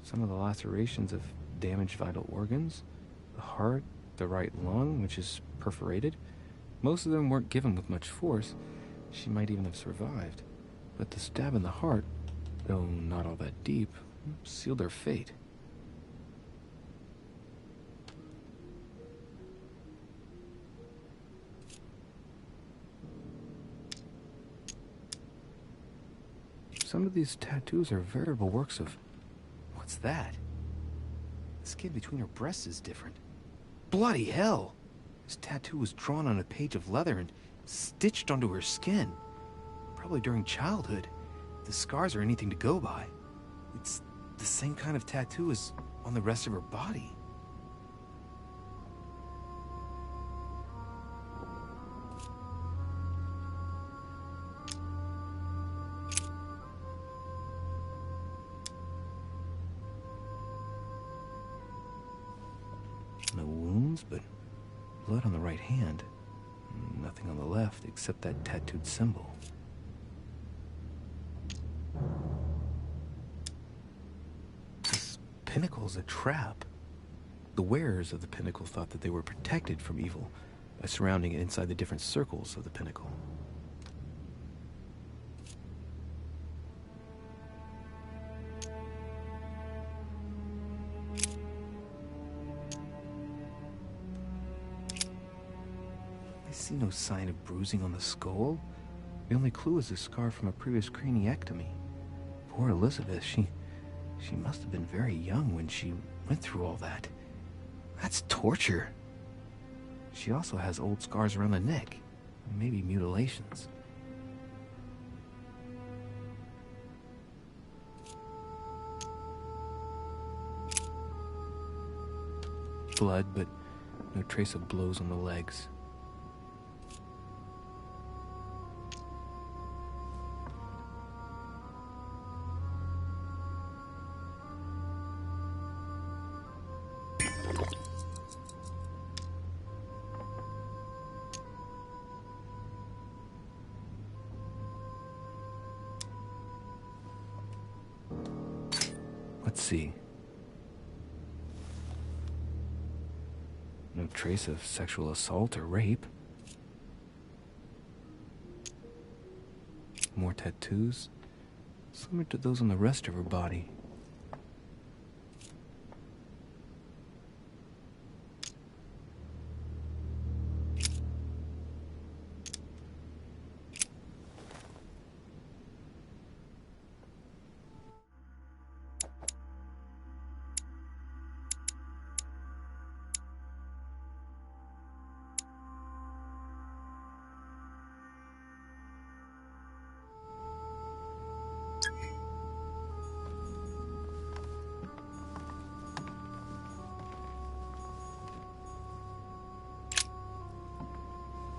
[SPEAKER 3] Some of the lacerations have damaged vital organs, the heart, the right lung, which is perforated. Most of them weren't given with much force. She might even have survived. But the stab in the heart, though not all that deep, sealed her fate. Some of these tattoos are veritable works of... What's that? The skin between her breasts is different. Bloody hell! This tattoo was drawn on a page of leather and stitched onto her skin. Probably during childhood. If the scars are anything to go by. It's the same kind of tattoo as on the rest of her body.
[SPEAKER 12] Blood on the right hand. Nothing on the left except that tattooed symbol. This pinnacle's a trap. The wearers of the pinnacle thought that they were protected from evil by surrounding it inside the different circles of the pinnacle. I see no sign of bruising on the skull. The only clue is a scar from a previous craniectomy. Poor Elizabeth, she must have been very young when she went through all that. That's torture. She also has old scars around the neck, maybe mutilations. Blood, but no trace of blows on the legs. Let's see. No trace of sexual assault or rape. More tattoos, similar to those on the rest of her body.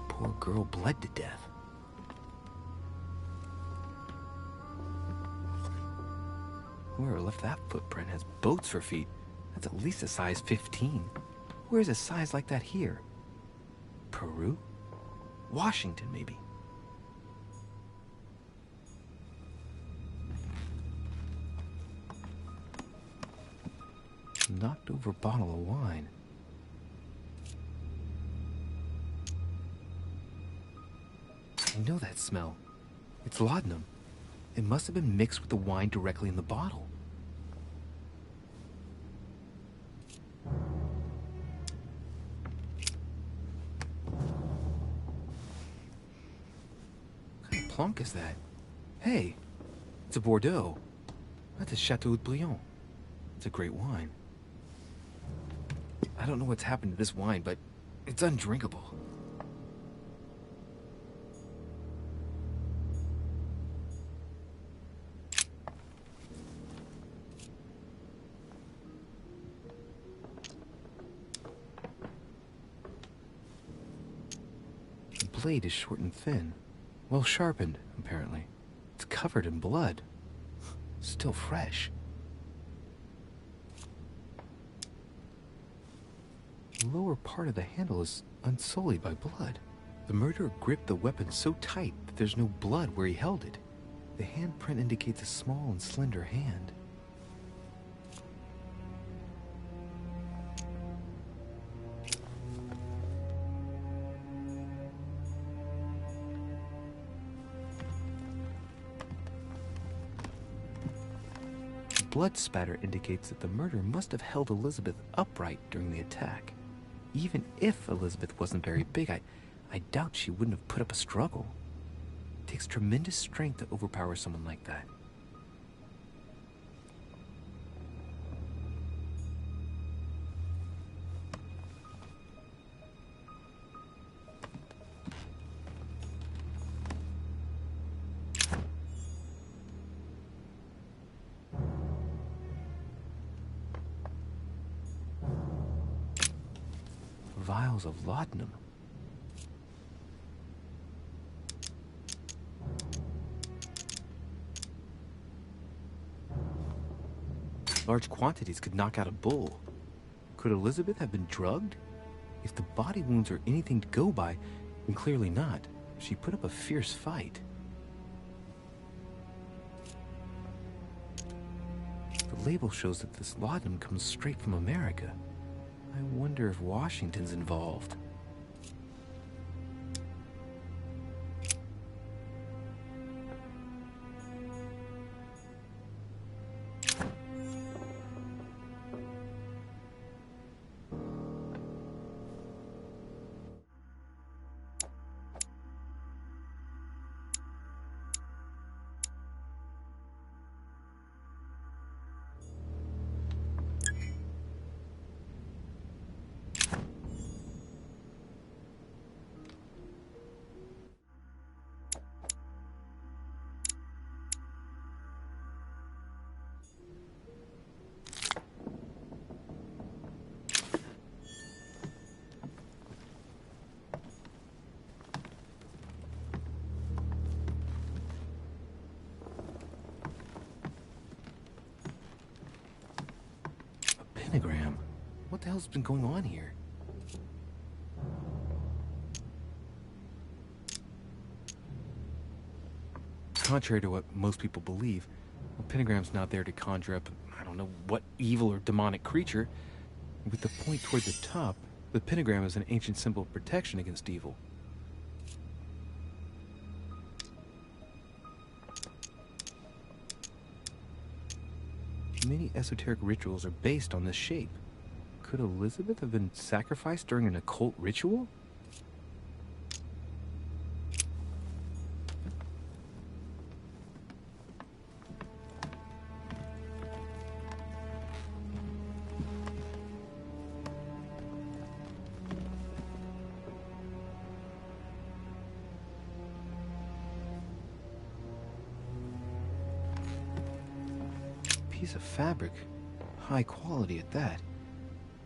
[SPEAKER 12] Poor girl bled to death. Whoever left that footprint has boats for feet. That's at least a size 15. Where's a size like that here? Peru? Washington, maybe. Knocked over bottle of wine. I know that smell. It's laudanum. It must have been mixed with the wine directly in the bottle. What kind of plonk is that? Hey, it's a Bordeaux. That's a Chateau de Briand. It's a great wine. I don't know what's happened to this wine, but it's undrinkable. The blade is short and thin, well sharpened, apparently. It's covered in blood. Still fresh. The lower part of the handle is unsullied by blood. The murderer gripped the weapon so tight that there's no blood where he held it. The handprint indicates a small and slender hand. Blood spatter indicates that the murderer must have held Elizabeth upright during the attack. Even if Elizabeth wasn't very big, I doubt she wouldn't have put up a struggle. It takes tremendous strength to overpower someone like that. Vials of laudanum. Large quantities could knock out a bull. Could Elizabeth have been drugged? If the body wounds are anything to go by, then clearly not. She put up a fierce fight. The label shows that this laudanum comes straight from America. I wonder if Washington's involved. Pentagram. What the hell's been going on here? Contrary to what most people believe, the pentagram's not there to conjure up, I don't know what evil or demonic creature. With the point toward the top, the pentagram is an ancient symbol of protection against evil. Many esoteric rituals are based on this shape. Could Elizabeth have been sacrificed during an occult ritual? Piece of fabric, high quality at that.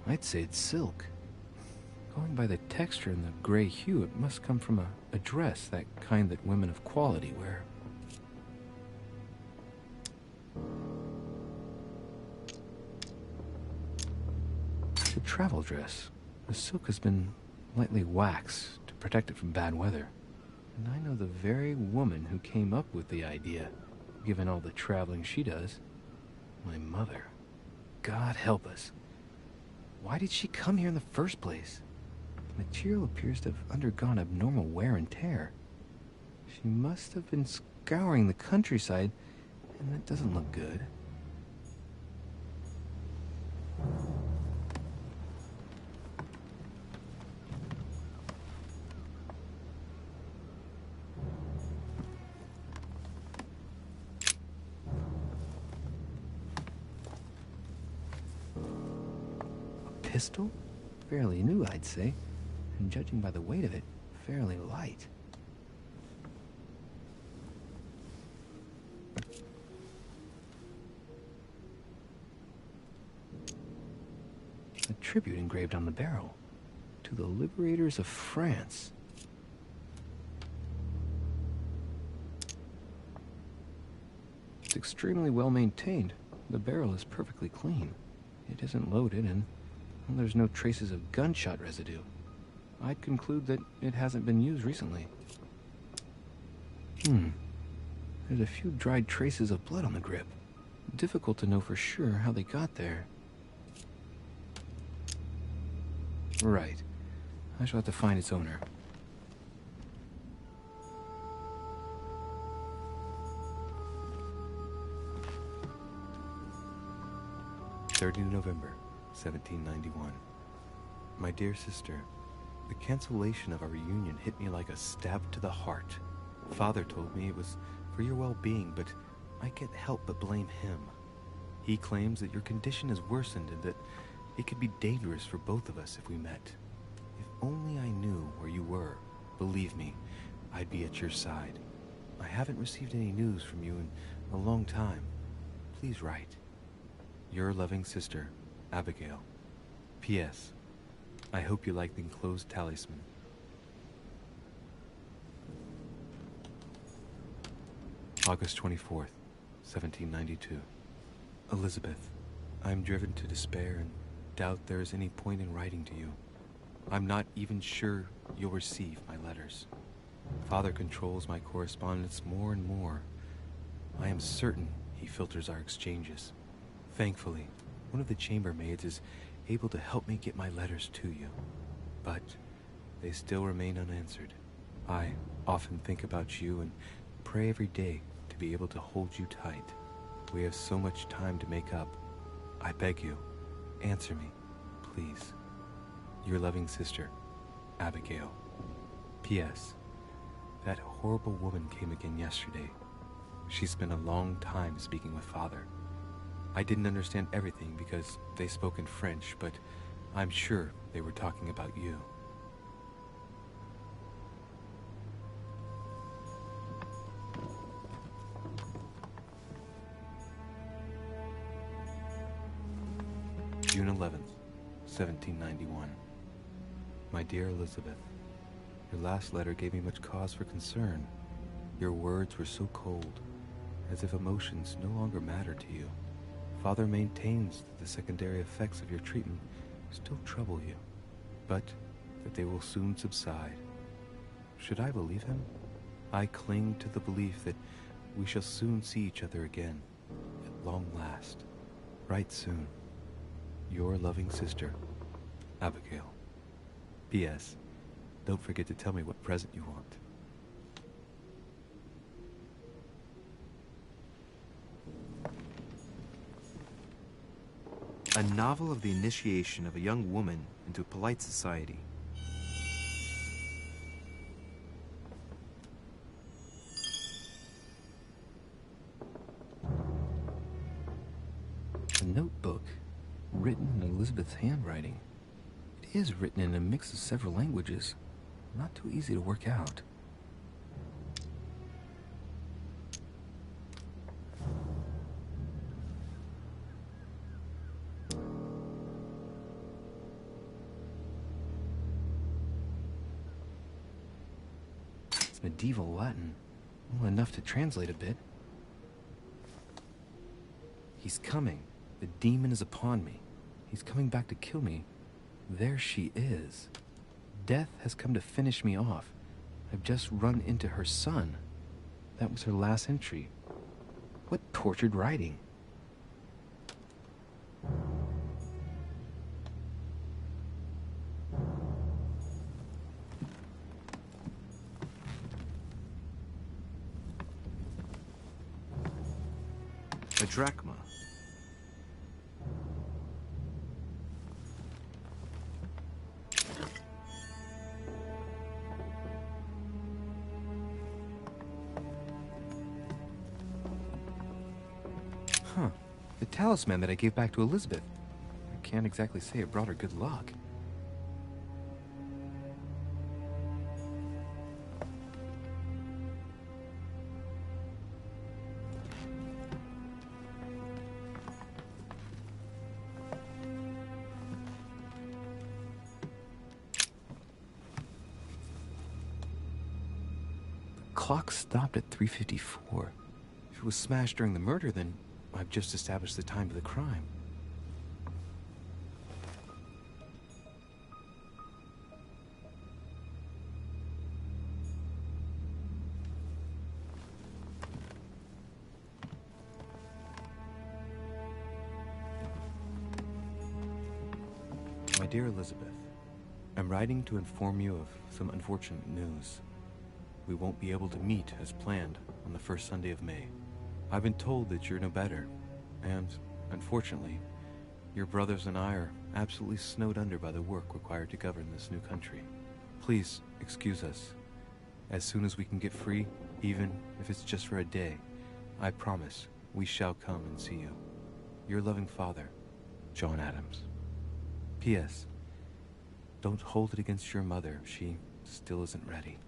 [SPEAKER 12] I'd say it's silk. Going by the texture and the gray hue, it must come from a dress, that kind that women of quality wear. It's a travel dress. The silk has been lightly waxed to protect it from bad weather. And I know the very woman who came up with the idea, given all the traveling she does. My mother. God help us. Why did she come here in the first place? The material appears to have undergone abnormal wear and tear. She must have been scouring the countryside, and that doesn't look good. Pistol? Fairly new, I'd say, and judging by the weight of it, fairly light. A tribute engraved on the barrel to the liberators of France. It's extremely well maintained. The barrel is perfectly clean. It isn't loaded, and well, there's no traces of gunshot residue. I'd conclude that it hasn't been used recently. There's a few dried traces of blood on the grip. Difficult to know for sure how they got there. Right. I shall have to find its owner. November 1791. My dear sister, the cancellation of our reunion hit me like a stab to the heart. Father told me it was for your well-being, but I can't help but blame him. He claims that your condition has worsened and that it could be dangerous for both of us if we met. If only I knew where you were, believe me, I'd be at your side. I haven't received any news from you in a long time. Please write. Your loving sister, Abigail. P.S. I hope you like the enclosed talisman. August 24th, 1792. Elizabeth, I am driven to despair and doubt there is any point in writing to you. I'm not even sure you'll receive my letters. Father controls my correspondence more and more. I am certain he filters our exchanges. Thankfully, one of the chambermaids is able to help me get my letters to you. But they still remain unanswered. I often think about you and pray every day to be able to hold you tight. We have so much time to make up. I beg you, answer me, please. Your loving sister, Abigail. P.S. That horrible woman came again yesterday. She spent a long time speaking with Father. I didn't understand everything because they spoke in French, but I'm sure they were talking about you. June 11th, 1791. My dear Elizabeth, your last letter gave me much cause for concern. Your words were so cold, as if emotions no longer matter to you. Father maintains that the secondary effects of your treatment still trouble you, but that they will soon subside. Should I believe him? I cling to the belief that we shall soon see each other again, at long last. Right soon. Your loving sister, Abigail. P.S. Don't forget to tell me what present you want.
[SPEAKER 2] A novel of the initiation of a young woman into polite society.
[SPEAKER 12] A notebook written in Elizabeth's handwriting. It is written in a mix of several languages. Not too easy to work out. It's medieval Latin. Well, enough to translate a bit. He's coming. The demon is upon me. He's coming back to kill me. There she is. Death has come to finish me off. I've just run into her son. That was her last entry. What tortured writing.
[SPEAKER 2] A drachma.
[SPEAKER 12] Huh. The talisman that I gave back to Elizabeth. I can't exactly say it brought her good luck. The clock stopped at 3:54. If it was smashed during the murder, then I've just established the time of the crime. My dear Elizabeth, I'm writing to inform you of some unfortunate news. We won't be able to meet as planned on the first Sunday of May. I've been told that you're no better, and, unfortunately, your brothers and I are absolutely snowed under by the work required to govern this new country. Please excuse us. As soon as we can get free, even if it's just for a day, I promise we shall come and see you. Your loving father, John Adams. P.S. Don't hold it against your mother. She still isn't ready.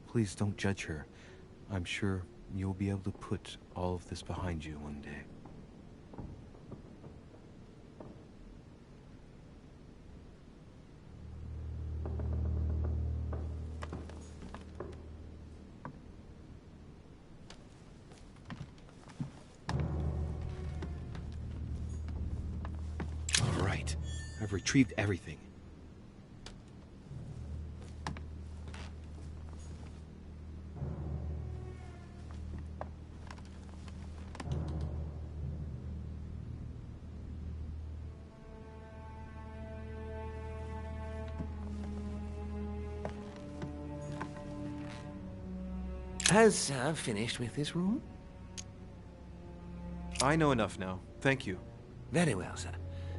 [SPEAKER 12] Please don't judge her. I'm sure you'll be able to put all of this behind you one day.
[SPEAKER 11] All right. I've retrieved everything.
[SPEAKER 3] Has Sir finished with this room?
[SPEAKER 2] I know enough now. Thank you.
[SPEAKER 3] Very well, sir.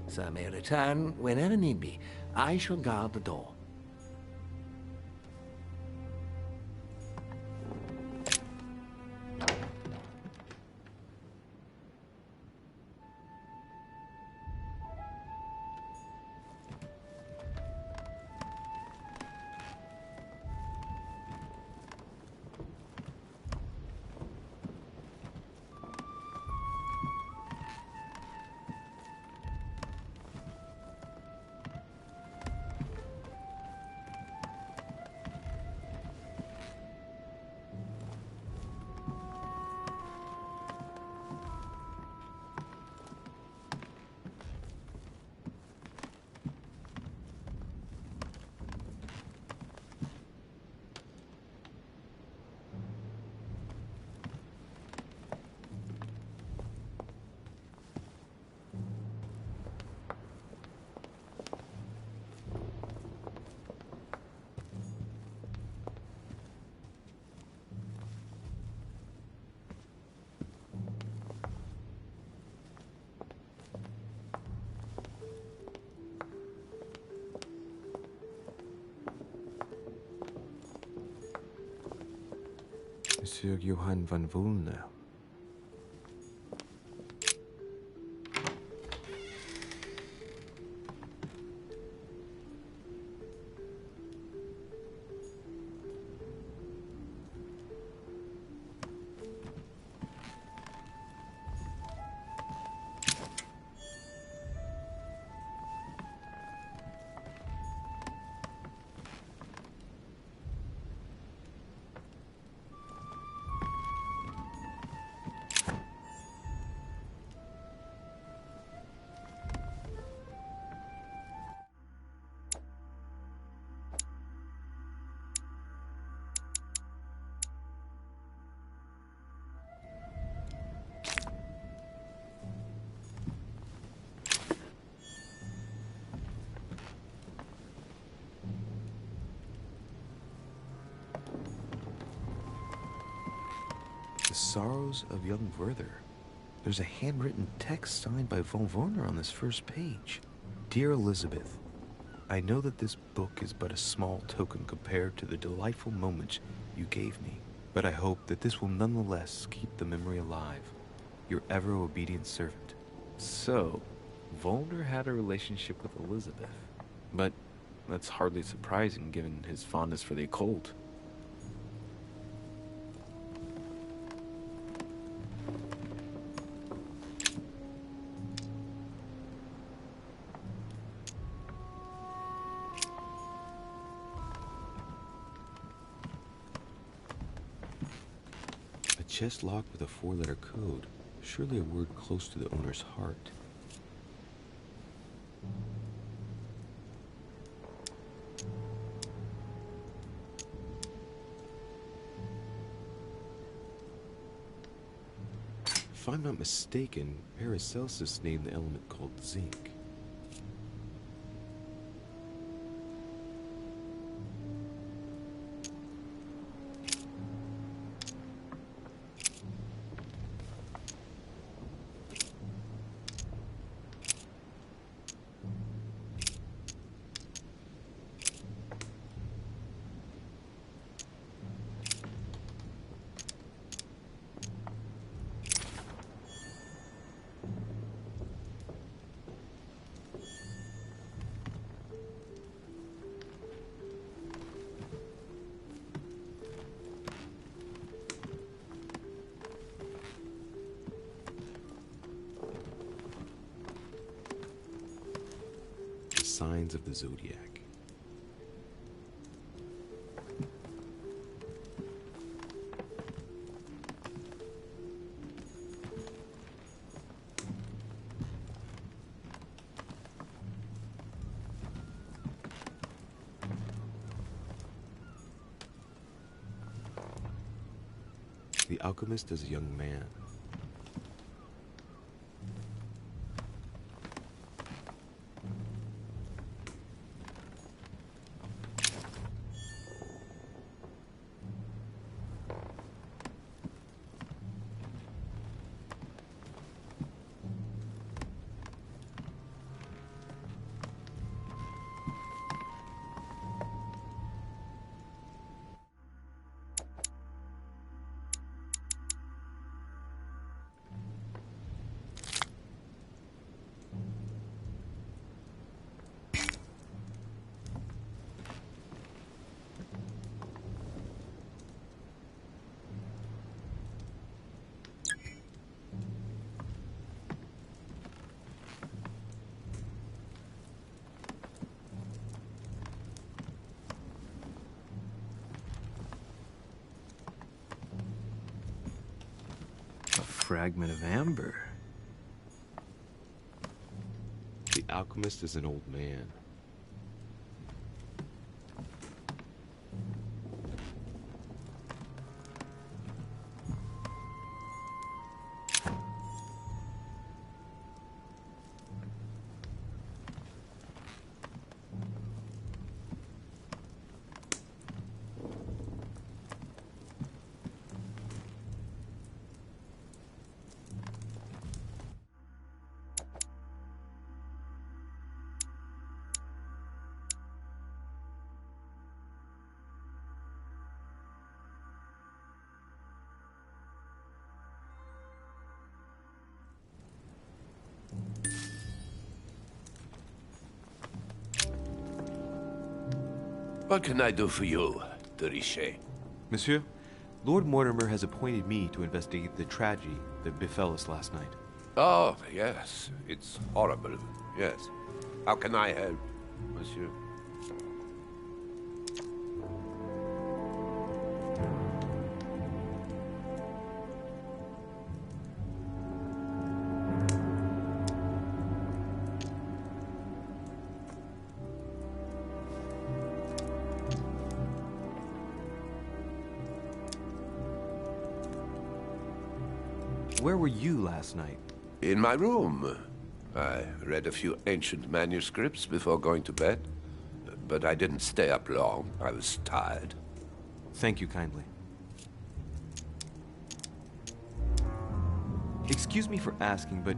[SPEAKER 3] Sir may return whenever need be. I shall guard the door.
[SPEAKER 12] Monsieur Johann von Wulner. The Sorrows of Young Werther. There's a handwritten text signed by von Werner on this first page. Dear Elizabeth, I know that this book is but a small token compared to the delightful moments you gave me, but I hope that this will nonetheless keep the memory alive. Your ever-obedient servant. So, Volner had a relationship with Elizabeth, but that's hardly surprising given his fondness for the occult. Chest locked with a 4-letter code. Surely a word close to the owner's heart. If I'm not mistaken, Paracelsus named the element called zinc. Signs of the Zodiac. The alchemist is a young man.
[SPEAKER 2] fragment of amber.
[SPEAKER 9] The alchemist is an old man.
[SPEAKER 14] What can I do for you, de Richet?
[SPEAKER 12] Monsieur, Lord Mortimer has appointed me to investigate the tragedy that befell us last night.
[SPEAKER 14] Oh, yes. It's horrible. Yes. How can I help, monsieur?
[SPEAKER 12] Where were you last night?
[SPEAKER 14] In my room. I read a few ancient manuscripts before going to bed. But I didn't stay up long. I was tired.
[SPEAKER 12] Thank you kindly. Excuse me for asking, but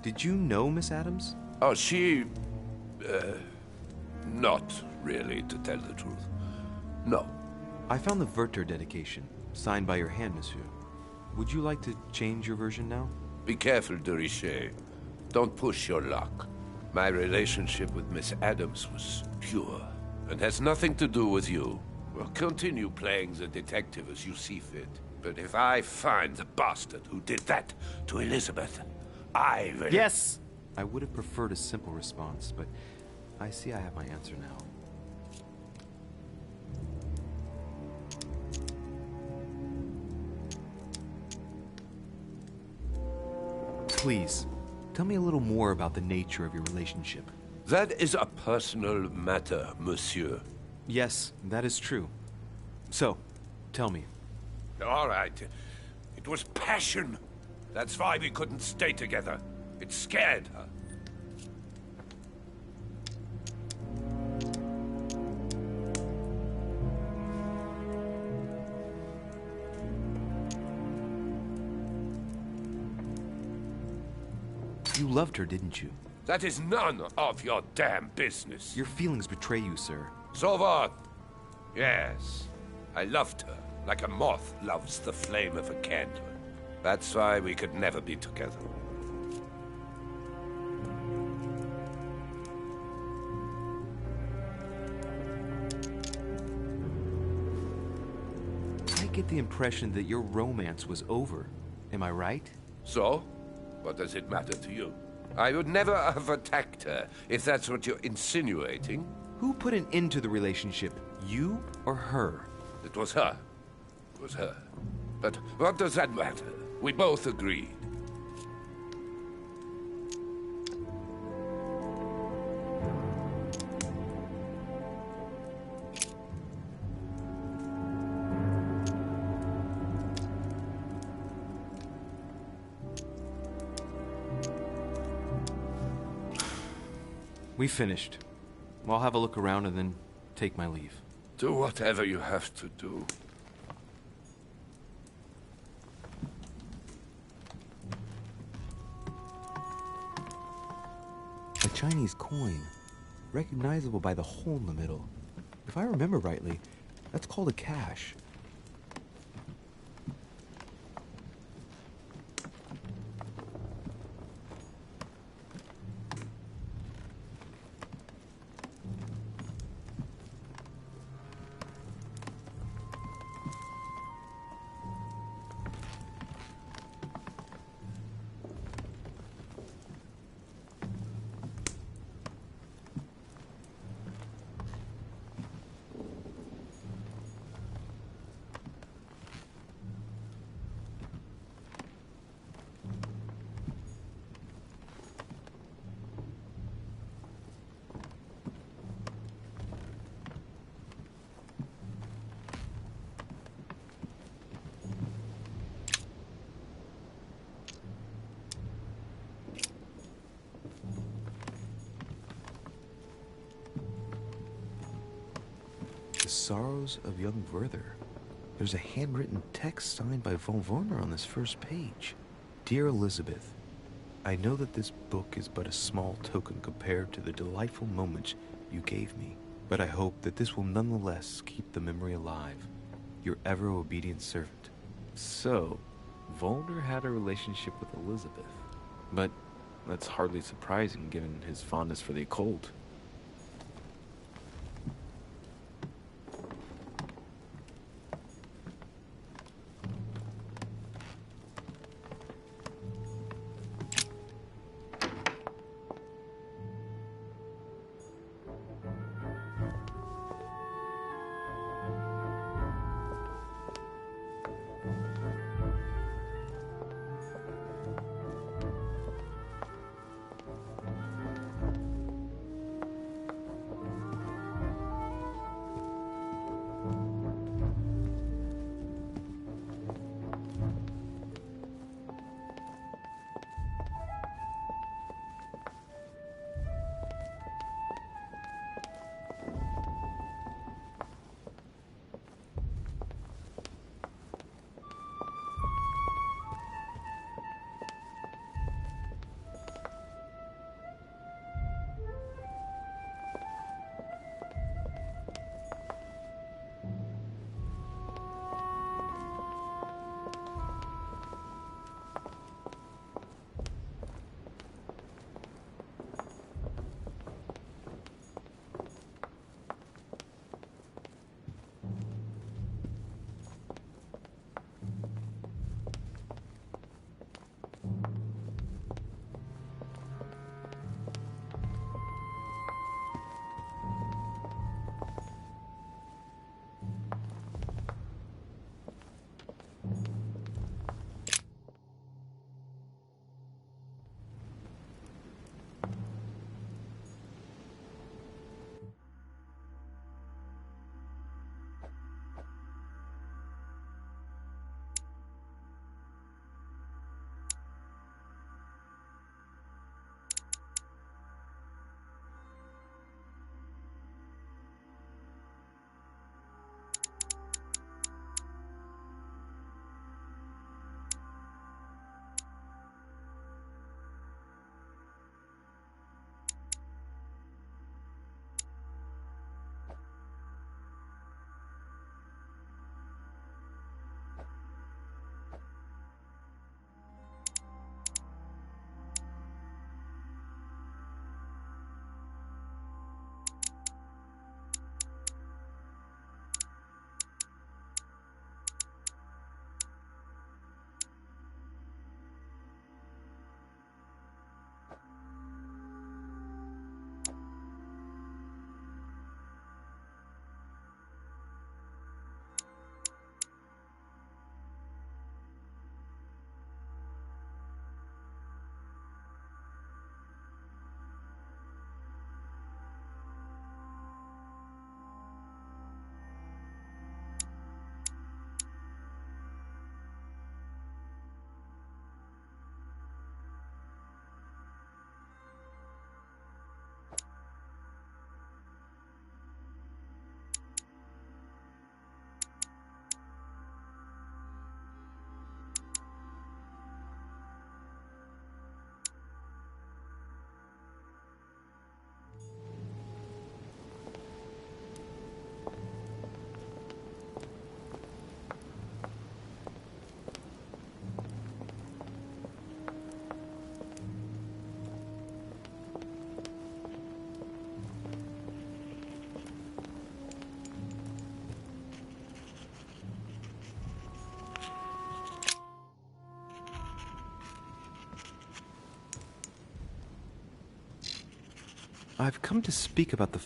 [SPEAKER 12] did you know Miss Adams?
[SPEAKER 14] Oh, she... not really, to tell the truth. No.
[SPEAKER 12] I found the Werther dedication, signed by your hand, monsieur. Would you like to change your version now?
[SPEAKER 14] Be careful, de Richet. Don't push your luck. My relationship with Miss Adams was pure, and has nothing to do with you. Well, continue playing the detective as you see fit. But if I find the bastard who did that to Elizabeth, I will...
[SPEAKER 12] Yes! I would have preferred a simple response, but I see I have my answer now. Please, tell me a little more about the nature of your relationship.
[SPEAKER 14] That is a personal matter, monsieur.
[SPEAKER 12] Yes, that is true. So, tell me.
[SPEAKER 14] All right. It was passion. That's why we couldn't stay together. It scared her.
[SPEAKER 12] You loved her, didn't you?
[SPEAKER 14] That is none of your damn business.
[SPEAKER 12] Your feelings betray you, sir.
[SPEAKER 14] So what? Yes. I loved her, like a moth loves the flame of a candle. That's why we could never be together.
[SPEAKER 12] I get the impression that your romance was over. Am I right?
[SPEAKER 14] So? What does it matter to you? I would never have attacked her, if that's what you're insinuating.
[SPEAKER 12] Who put an end to the relationship? You or her?
[SPEAKER 14] It was her. It was her. But what does that matter? We both agreed.
[SPEAKER 12] We finished. I'll have a look around and then take my leave.
[SPEAKER 14] Do whatever you have to do.
[SPEAKER 12] A Chinese coin, recognizable by the hole in the middle. If I remember rightly, that's called a cash. Sorrows of Young Werther. There's a handwritten text signed by von Werner on this first page. Dear Elizabeth, I know that this book is but a small token compared to the delightful moments you gave me, but I hope that this will nonetheless keep the memory alive. Your ever-obedient servant. So, Volner had a relationship with Elizabeth, but that's hardly surprising given his fondness for the occult. I've come to speak about the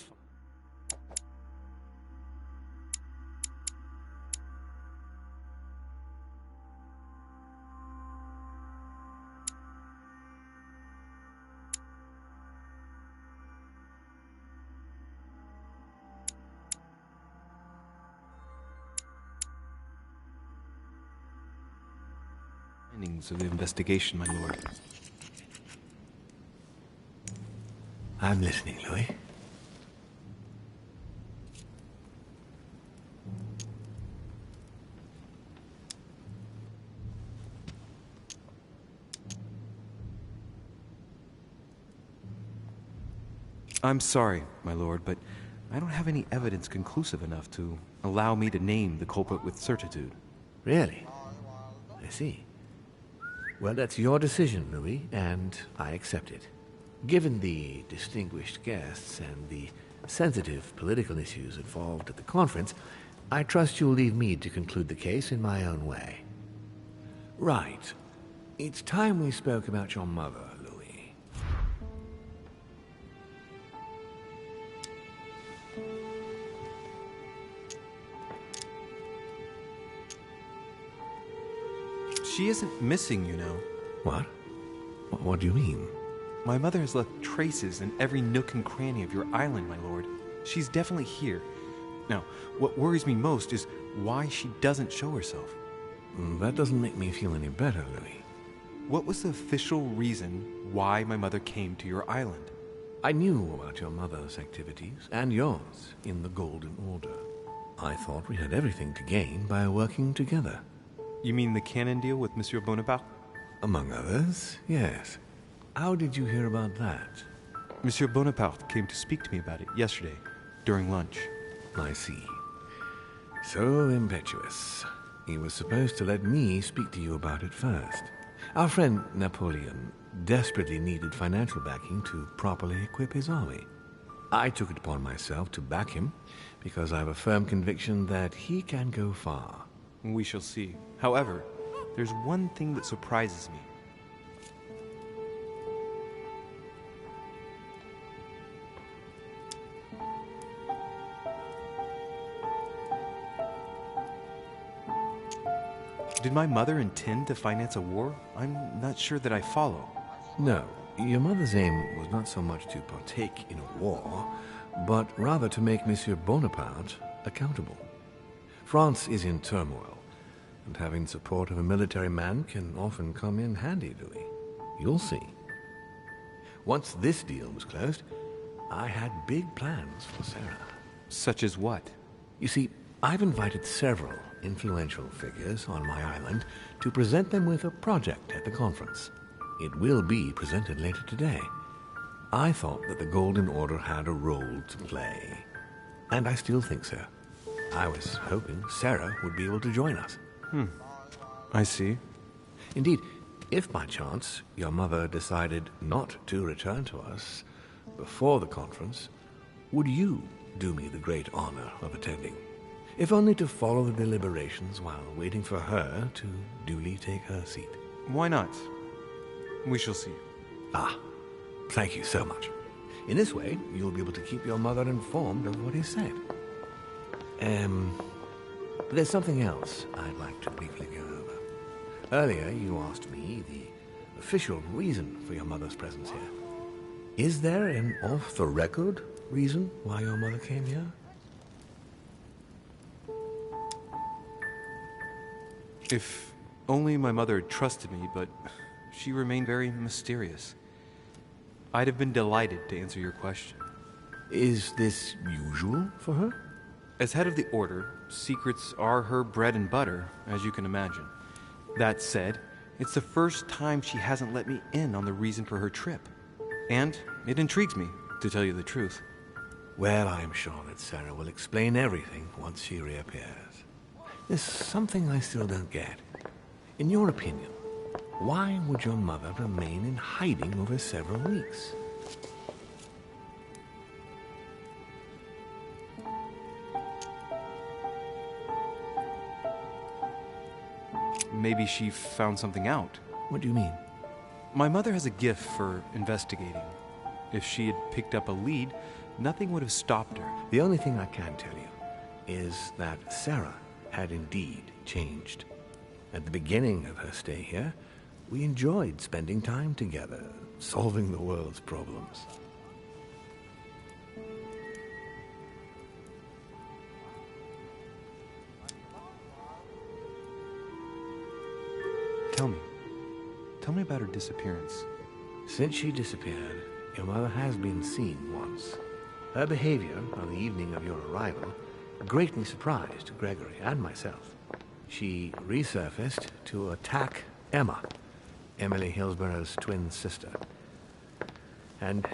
[SPEAKER 12] findings of the investigation, my lord.
[SPEAKER 3] I'm listening, Louis.
[SPEAKER 12] I'm sorry, my lord, but I don't have any evidence conclusive enough to allow me to name the culprit with certitude.
[SPEAKER 3] Really? I see. Well, that's your decision, Louis, and I accept it. Given the distinguished guests and the sensitive political issues involved at the conference, I trust you'll leave me to conclude the case in my own way. Right. It's time we spoke about your mother, Louis.
[SPEAKER 12] She isn't missing, you know.
[SPEAKER 3] What? What do you mean?
[SPEAKER 12] My mother has left traces in every nook and cranny of your island, my lord. She's definitely here. Now, what worries me most is why she doesn't show herself.
[SPEAKER 3] That doesn't make me feel any better, Louis.
[SPEAKER 12] What was the official reason why my mother came to your island?
[SPEAKER 3] I knew about your mother's activities, and yours, in the Golden Order. I thought we had everything to gain by working together.
[SPEAKER 12] You mean the cannon deal with Monsieur Bonaparte?
[SPEAKER 3] Among others, yes. How did you hear about that?
[SPEAKER 12] Monsieur Bonaparte came to speak to me about it yesterday, during lunch.
[SPEAKER 3] I see. So impetuous. He was supposed to let me speak to you about it first. Our friend Napoleon desperately needed financial backing to properly equip his army. I took it upon myself to back him because I have a firm conviction that he can go far.
[SPEAKER 12] We shall see. However, there's one thing that surprises me. Did my mother intend to finance a war? I'm not sure that I follow.
[SPEAKER 3] No, your mother's aim was not so much to partake in a war, but rather to make Monsieur Bonaparte accountable. France is in turmoil, and having the support of a military man can often come in handy, Louis. You'll see. Once this deal was closed, I had big plans for Sarah.
[SPEAKER 12] Such as what?
[SPEAKER 3] You see, I've invited several influential figures on my island to present them with a project at the conference. It will be presented later today. I thought that the Golden Order had a role to play, and I still think so. I was hoping Sarah would be able to join us.
[SPEAKER 12] I see.
[SPEAKER 3] Indeed, if by chance your mother decided not to return to us before the conference, would you do me the great honor of attending? If only to follow the deliberations while waiting for her to duly take her seat.
[SPEAKER 12] Why not? We shall see.
[SPEAKER 3] Ah, thank you so much. In this way, you'll be able to keep your mother informed of what is said. But there's something else I'd like to briefly go over. Earlier, you asked me the official reason for your mother's presence here. Is there an off-the-record reason why your mother came here?
[SPEAKER 12] If only my mother trusted me, but she remained very mysterious. I'd have been delighted to answer your question.
[SPEAKER 3] Is this usual for her?
[SPEAKER 12] As head of the Order, secrets are her bread and butter, as you can imagine. That said, it's the first time she hasn't let me in on the reason for her trip. And it intrigues me, to tell you the truth.
[SPEAKER 3] Well, I'm sure that Sarah will explain everything once she reappears. There's something I still don't get. In your opinion, why would your mother remain in hiding over several weeks?
[SPEAKER 12] Maybe she found something out.
[SPEAKER 3] What do you mean?
[SPEAKER 12] My mother has a gift for investigating. If she had picked up a lead, nothing would have stopped her.
[SPEAKER 3] The only thing I can tell you is that Sarah had indeed changed. At the beginning of her stay here, we enjoyed spending time together, solving the world's problems.
[SPEAKER 12] Tell me about her disappearance.
[SPEAKER 3] Since she disappeared, your mother has been seen once. Her behavior on the evening of your arrival greatly surprised Gregory and myself. She resurfaced to attack Emma, Emily Hillsborough's twin sister. And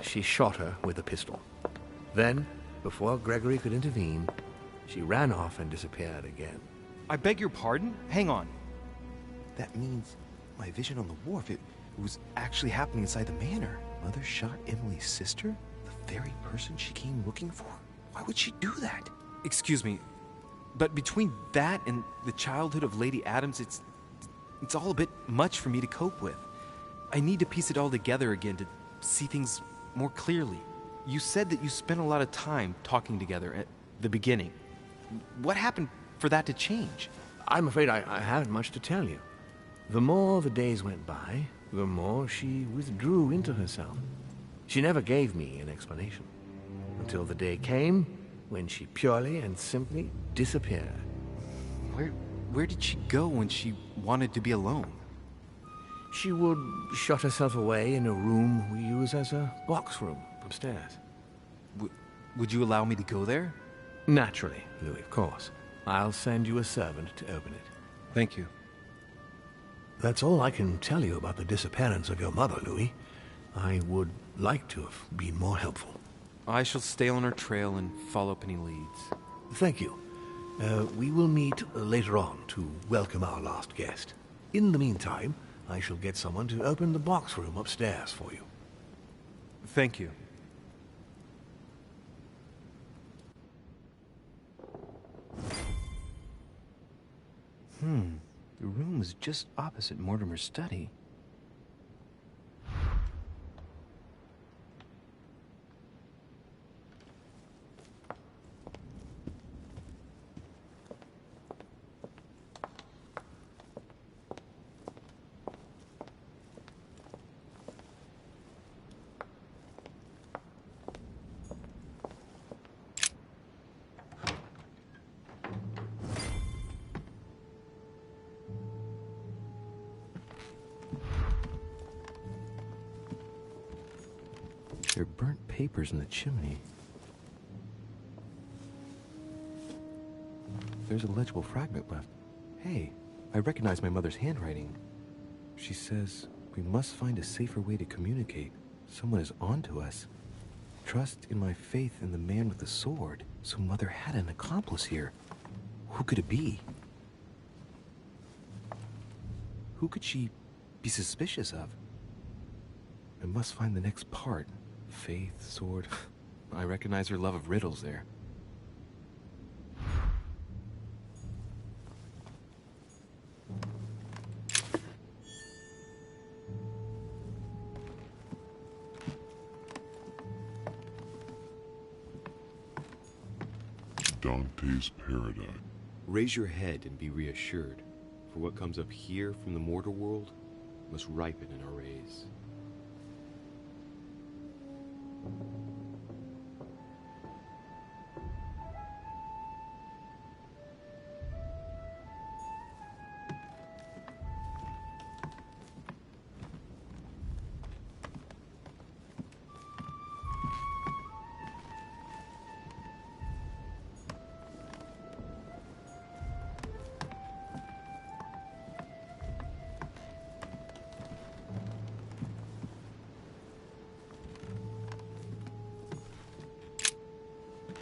[SPEAKER 3] she shot her with a pistol. Then, before Gregory could intervene, she ran off and disappeared again.
[SPEAKER 12] I beg your pardon? Hang on.
[SPEAKER 11] That means my vision on the wharf, it was actually happening inside the manor. Mother shot Emily's sister? The very person she came looking for? Why would she do that?
[SPEAKER 12] Excuse me, but between that and the childhood of Lady Adams, it's all a bit much for me to cope with. I need to piece it all together again to see things more clearly. You said that you spent a lot of time talking together at the beginning. What happened for that to change?
[SPEAKER 3] I'm afraid I haven't much to tell you. The more the days went by, the more she withdrew into herself. She never gave me an explanation, until the day came when she purely and simply disappeared.
[SPEAKER 12] Where did she go when she wanted to be alone?
[SPEAKER 3] She would shut herself away in a room we use as a box room upstairs.
[SPEAKER 12] Would you allow me to go there?
[SPEAKER 3] Naturally, Louis, of course. I'll send you a servant to open it.
[SPEAKER 12] Thank you.
[SPEAKER 3] That's all I can tell you about the disappearance of your mother, Louis. I would like to have been more helpful.
[SPEAKER 12] I shall stay on her trail and follow up any leads.
[SPEAKER 3] Thank you. We will meet later on to welcome our last guest. In the meantime, I shall get someone to open the box room upstairs for you.
[SPEAKER 12] Thank you. The room is just opposite Mortimer's study. There are burnt papers in the chimney. There's a legible fragment left. Hey, I recognize my mother's handwriting. She says, we must find a safer way to communicate. Someone is on to us. Trust in my faith in the man with the sword. So Mother had an accomplice here. Who could it be? Who could she be suspicious of? I must find the next part. Faith, sword. I recognize her love of riddles there.
[SPEAKER 8] Dante's Paradise.
[SPEAKER 9] Raise your head and be reassured, for what comes up here from the mortal world must ripen in our rays.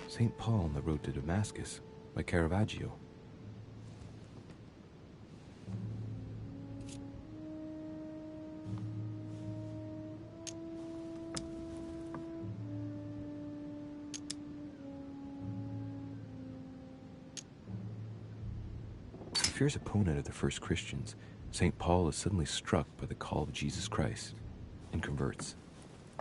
[SPEAKER 12] St. Paul on the Road to Damascus by Caravaggio. As a fierce opponent of the first Christians, St. Paul is suddenly struck by the call of Jesus Christ and converts.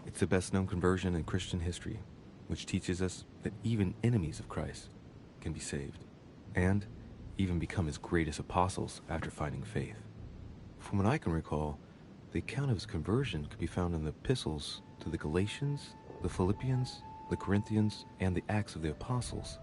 [SPEAKER 12] It's the best known conversion in Christian history, which teaches us that even enemies of Christ can be saved, and even become his greatest apostles after finding faith. From what I can recall, the account of his conversion could be found in the epistles to the Galatians, the Philippians, the Corinthians, and the Acts of the Apostles.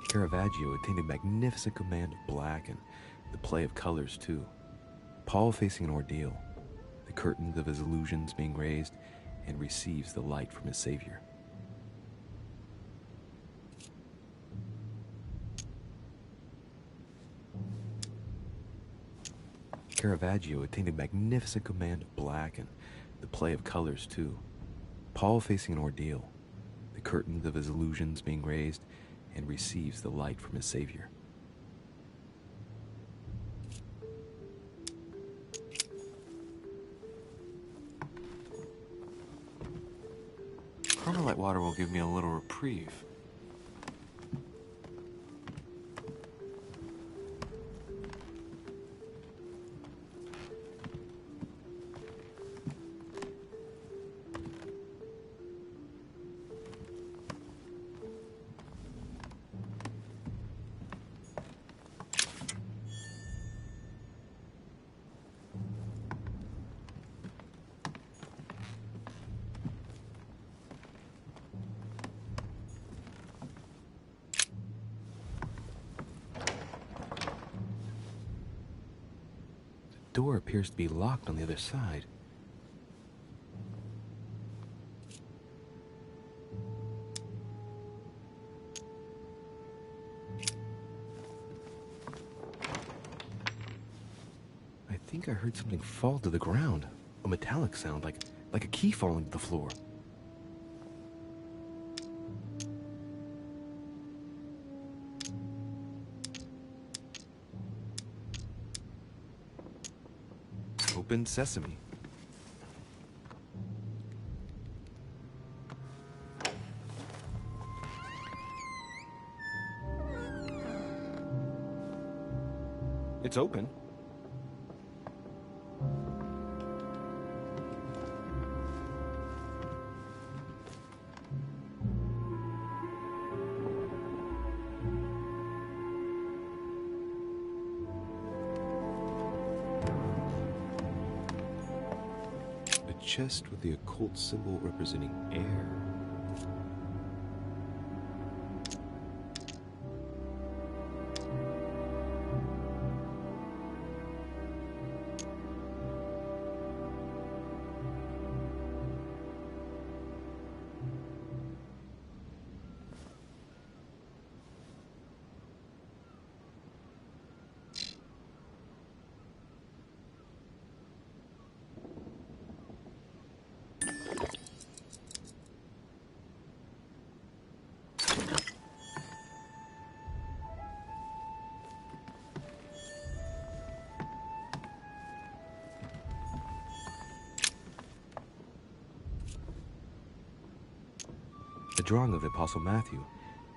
[SPEAKER 12] Caravaggio attained a magnificent command of black and the play of colors too. Paul facing an ordeal, the curtains of his illusions being raised, and receives the light from his Savior. Caravaggio attained a magnificent command of black and the play of colors, too. Paul facing an ordeal, the curtains of his illusions being raised, and receives the light from his Savior. Carmelite water will give me a little reprieve. The door appears to be locked on the other side. I think I heard something fall to the ground. A metallic sound, like a key falling to the floor. Open sesame. It's open.
[SPEAKER 9] Chest with the occult symbol representing air.
[SPEAKER 12] A drawing of the Apostle Matthew,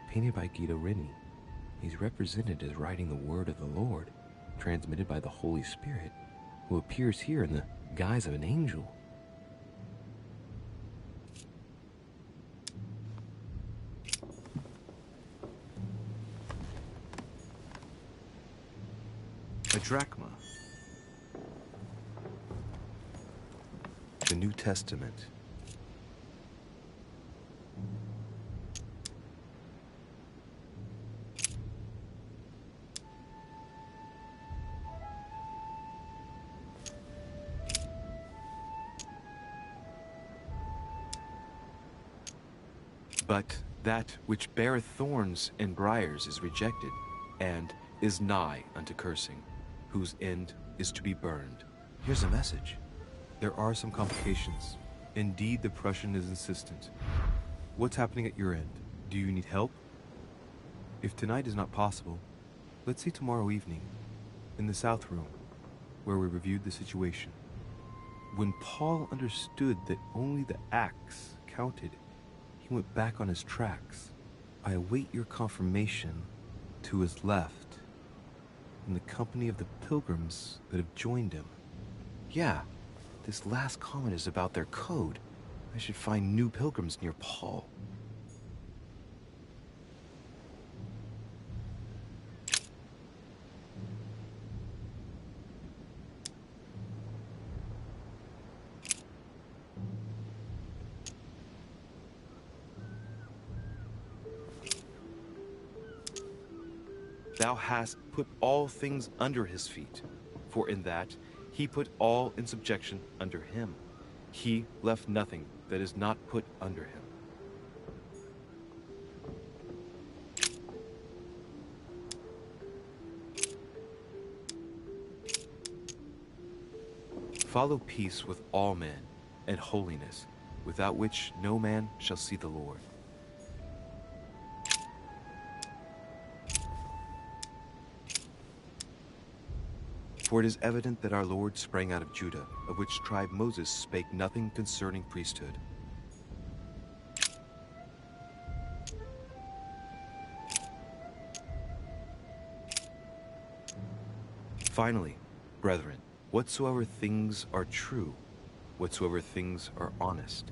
[SPEAKER 12] painted by Guido Reni. He's represented as writing the word of the Lord, transmitted by the Holy Spirit, who appears here in the guise of an angel.
[SPEAKER 2] A drachma.
[SPEAKER 9] The New Testament.
[SPEAKER 12] But that which beareth thorns and briars is rejected, and is nigh unto cursing, whose end is to be burned.
[SPEAKER 2] Here's a message.
[SPEAKER 12] There are some complications. Indeed, the Prussian is insistent. What's happening at your end? Do you need help? If tonight is not possible, let's see tomorrow evening, in the South Room, where we reviewed the situation. When Paul understood that only the axe counted, he went back on his tracks. I await your confirmation to his left, in the company of the pilgrims that have joined him.
[SPEAKER 2] Yeah, this last comment is about their code. I should find new pilgrims near Paul.
[SPEAKER 12] Thou hast put all things under his feet, for in that he put all in subjection under him. He left nothing that is not put under him. follow peace with all men, and holiness, without which no man shall see the Lord. For it is evident that our Lord sprang out of Judah, of which tribe Moses spake nothing concerning priesthood. Finally, brethren, whatsoever things are true, whatsoever things are honest,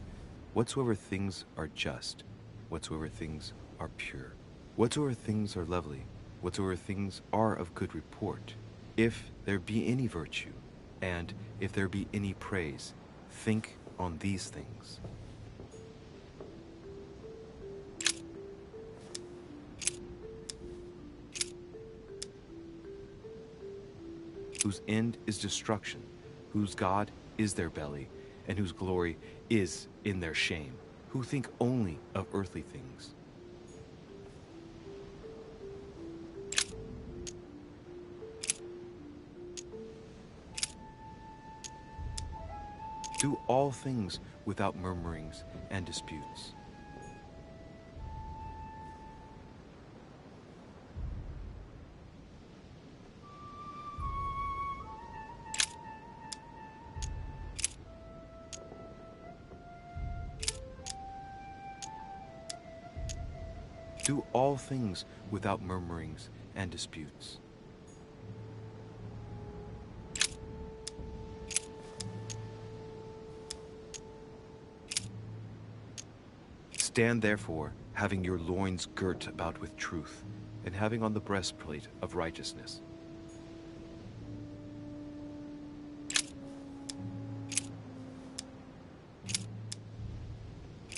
[SPEAKER 12] whatsoever things are just, whatsoever things are pure, whatsoever things are lovely, whatsoever things are of good report, if there be any virtue, and if there be any praise, think on these things. Whose end is destruction, whose God is their belly, and whose glory is in their shame, who think only of earthly things. Do all things without murmurings and disputes. Do all things without murmurings and disputes. Stand therefore, having your loins girt about with truth, and having on the breastplate of righteousness.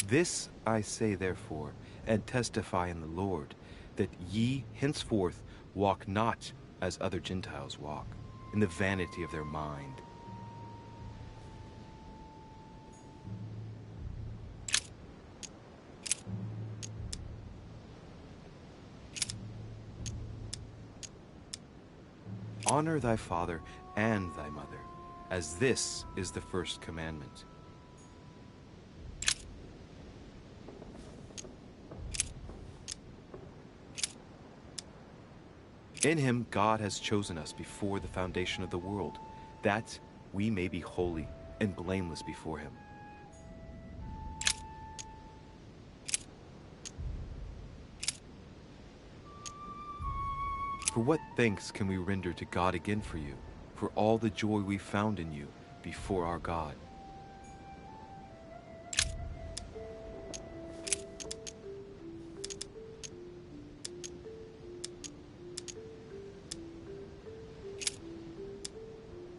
[SPEAKER 12] This I say therefore, and testify in the Lord, that ye henceforth walk not as other Gentiles walk, in the vanity of their mind. Honor thy father and thy mother, as this is the first commandment. In him God has chosen us before the foundation of the world, that we may be holy and blameless before him. For what thanks can we render to God again for you, for all the joy we found in you before our God?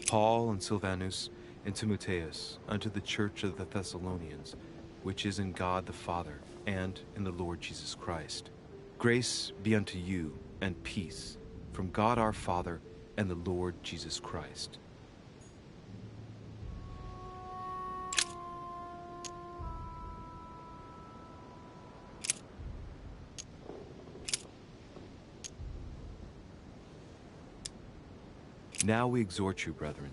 [SPEAKER 12] Paul and Silvanus and Timotheus unto the church of the Thessalonians, which is in God the Father and in the Lord Jesus Christ. Grace be unto you and peace from God our Father and the Lord Jesus Christ. Now we exhort you, brethren,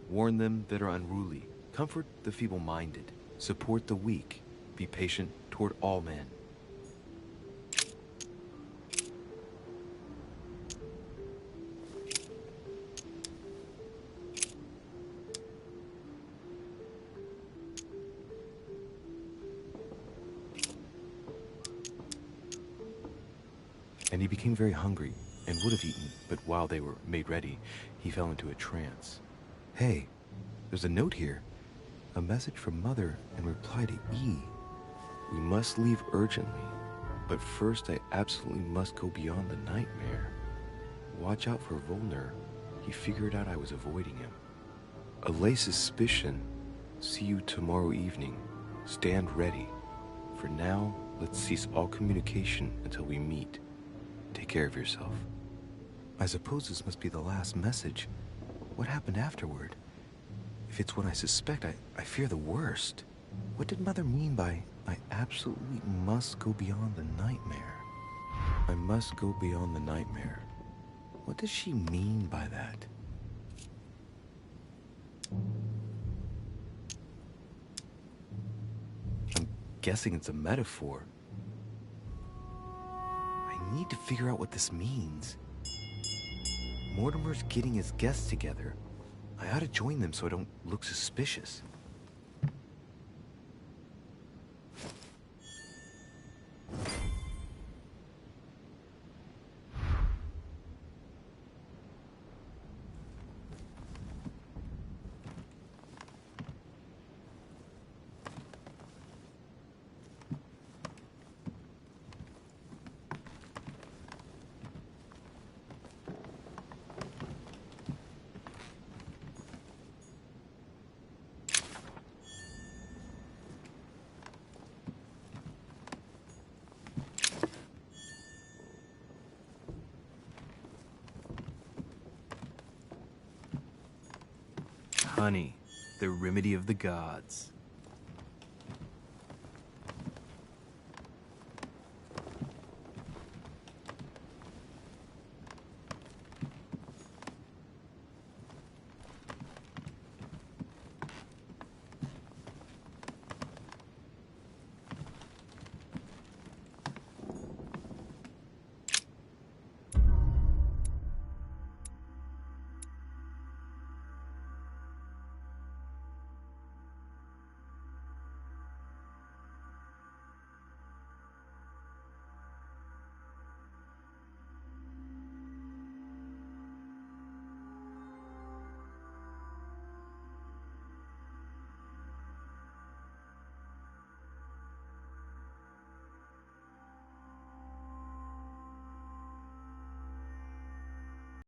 [SPEAKER 12] warn them that are unruly, comfort the feeble-minded, support the weak, be patient toward all men. And he became very hungry, and would have eaten, but while they were made ready, he fell into a trance. Hey, there's a note here. A message from Mother in reply to E. We must leave urgently, but first I absolutely must go beyond the nightmare. Watch out for Volner. He figured out I was avoiding him. Allay suspicion. See you tomorrow evening. Stand ready. For now, let's cease all communication until we meet. Take care of yourself. I suppose this must be the last message. What happened afterward? If it's what I suspect, I fear the worst. What did Mother mean by, I absolutely must go beyond the nightmare? I must go beyond the nightmare. What does she mean by that? guessing it's a metaphor.
[SPEAKER 11] I need to figure out what this means. Mortimer's getting his guests together. I ought to join them so I don't look suspicious.
[SPEAKER 2] Honey, the remedy of the gods.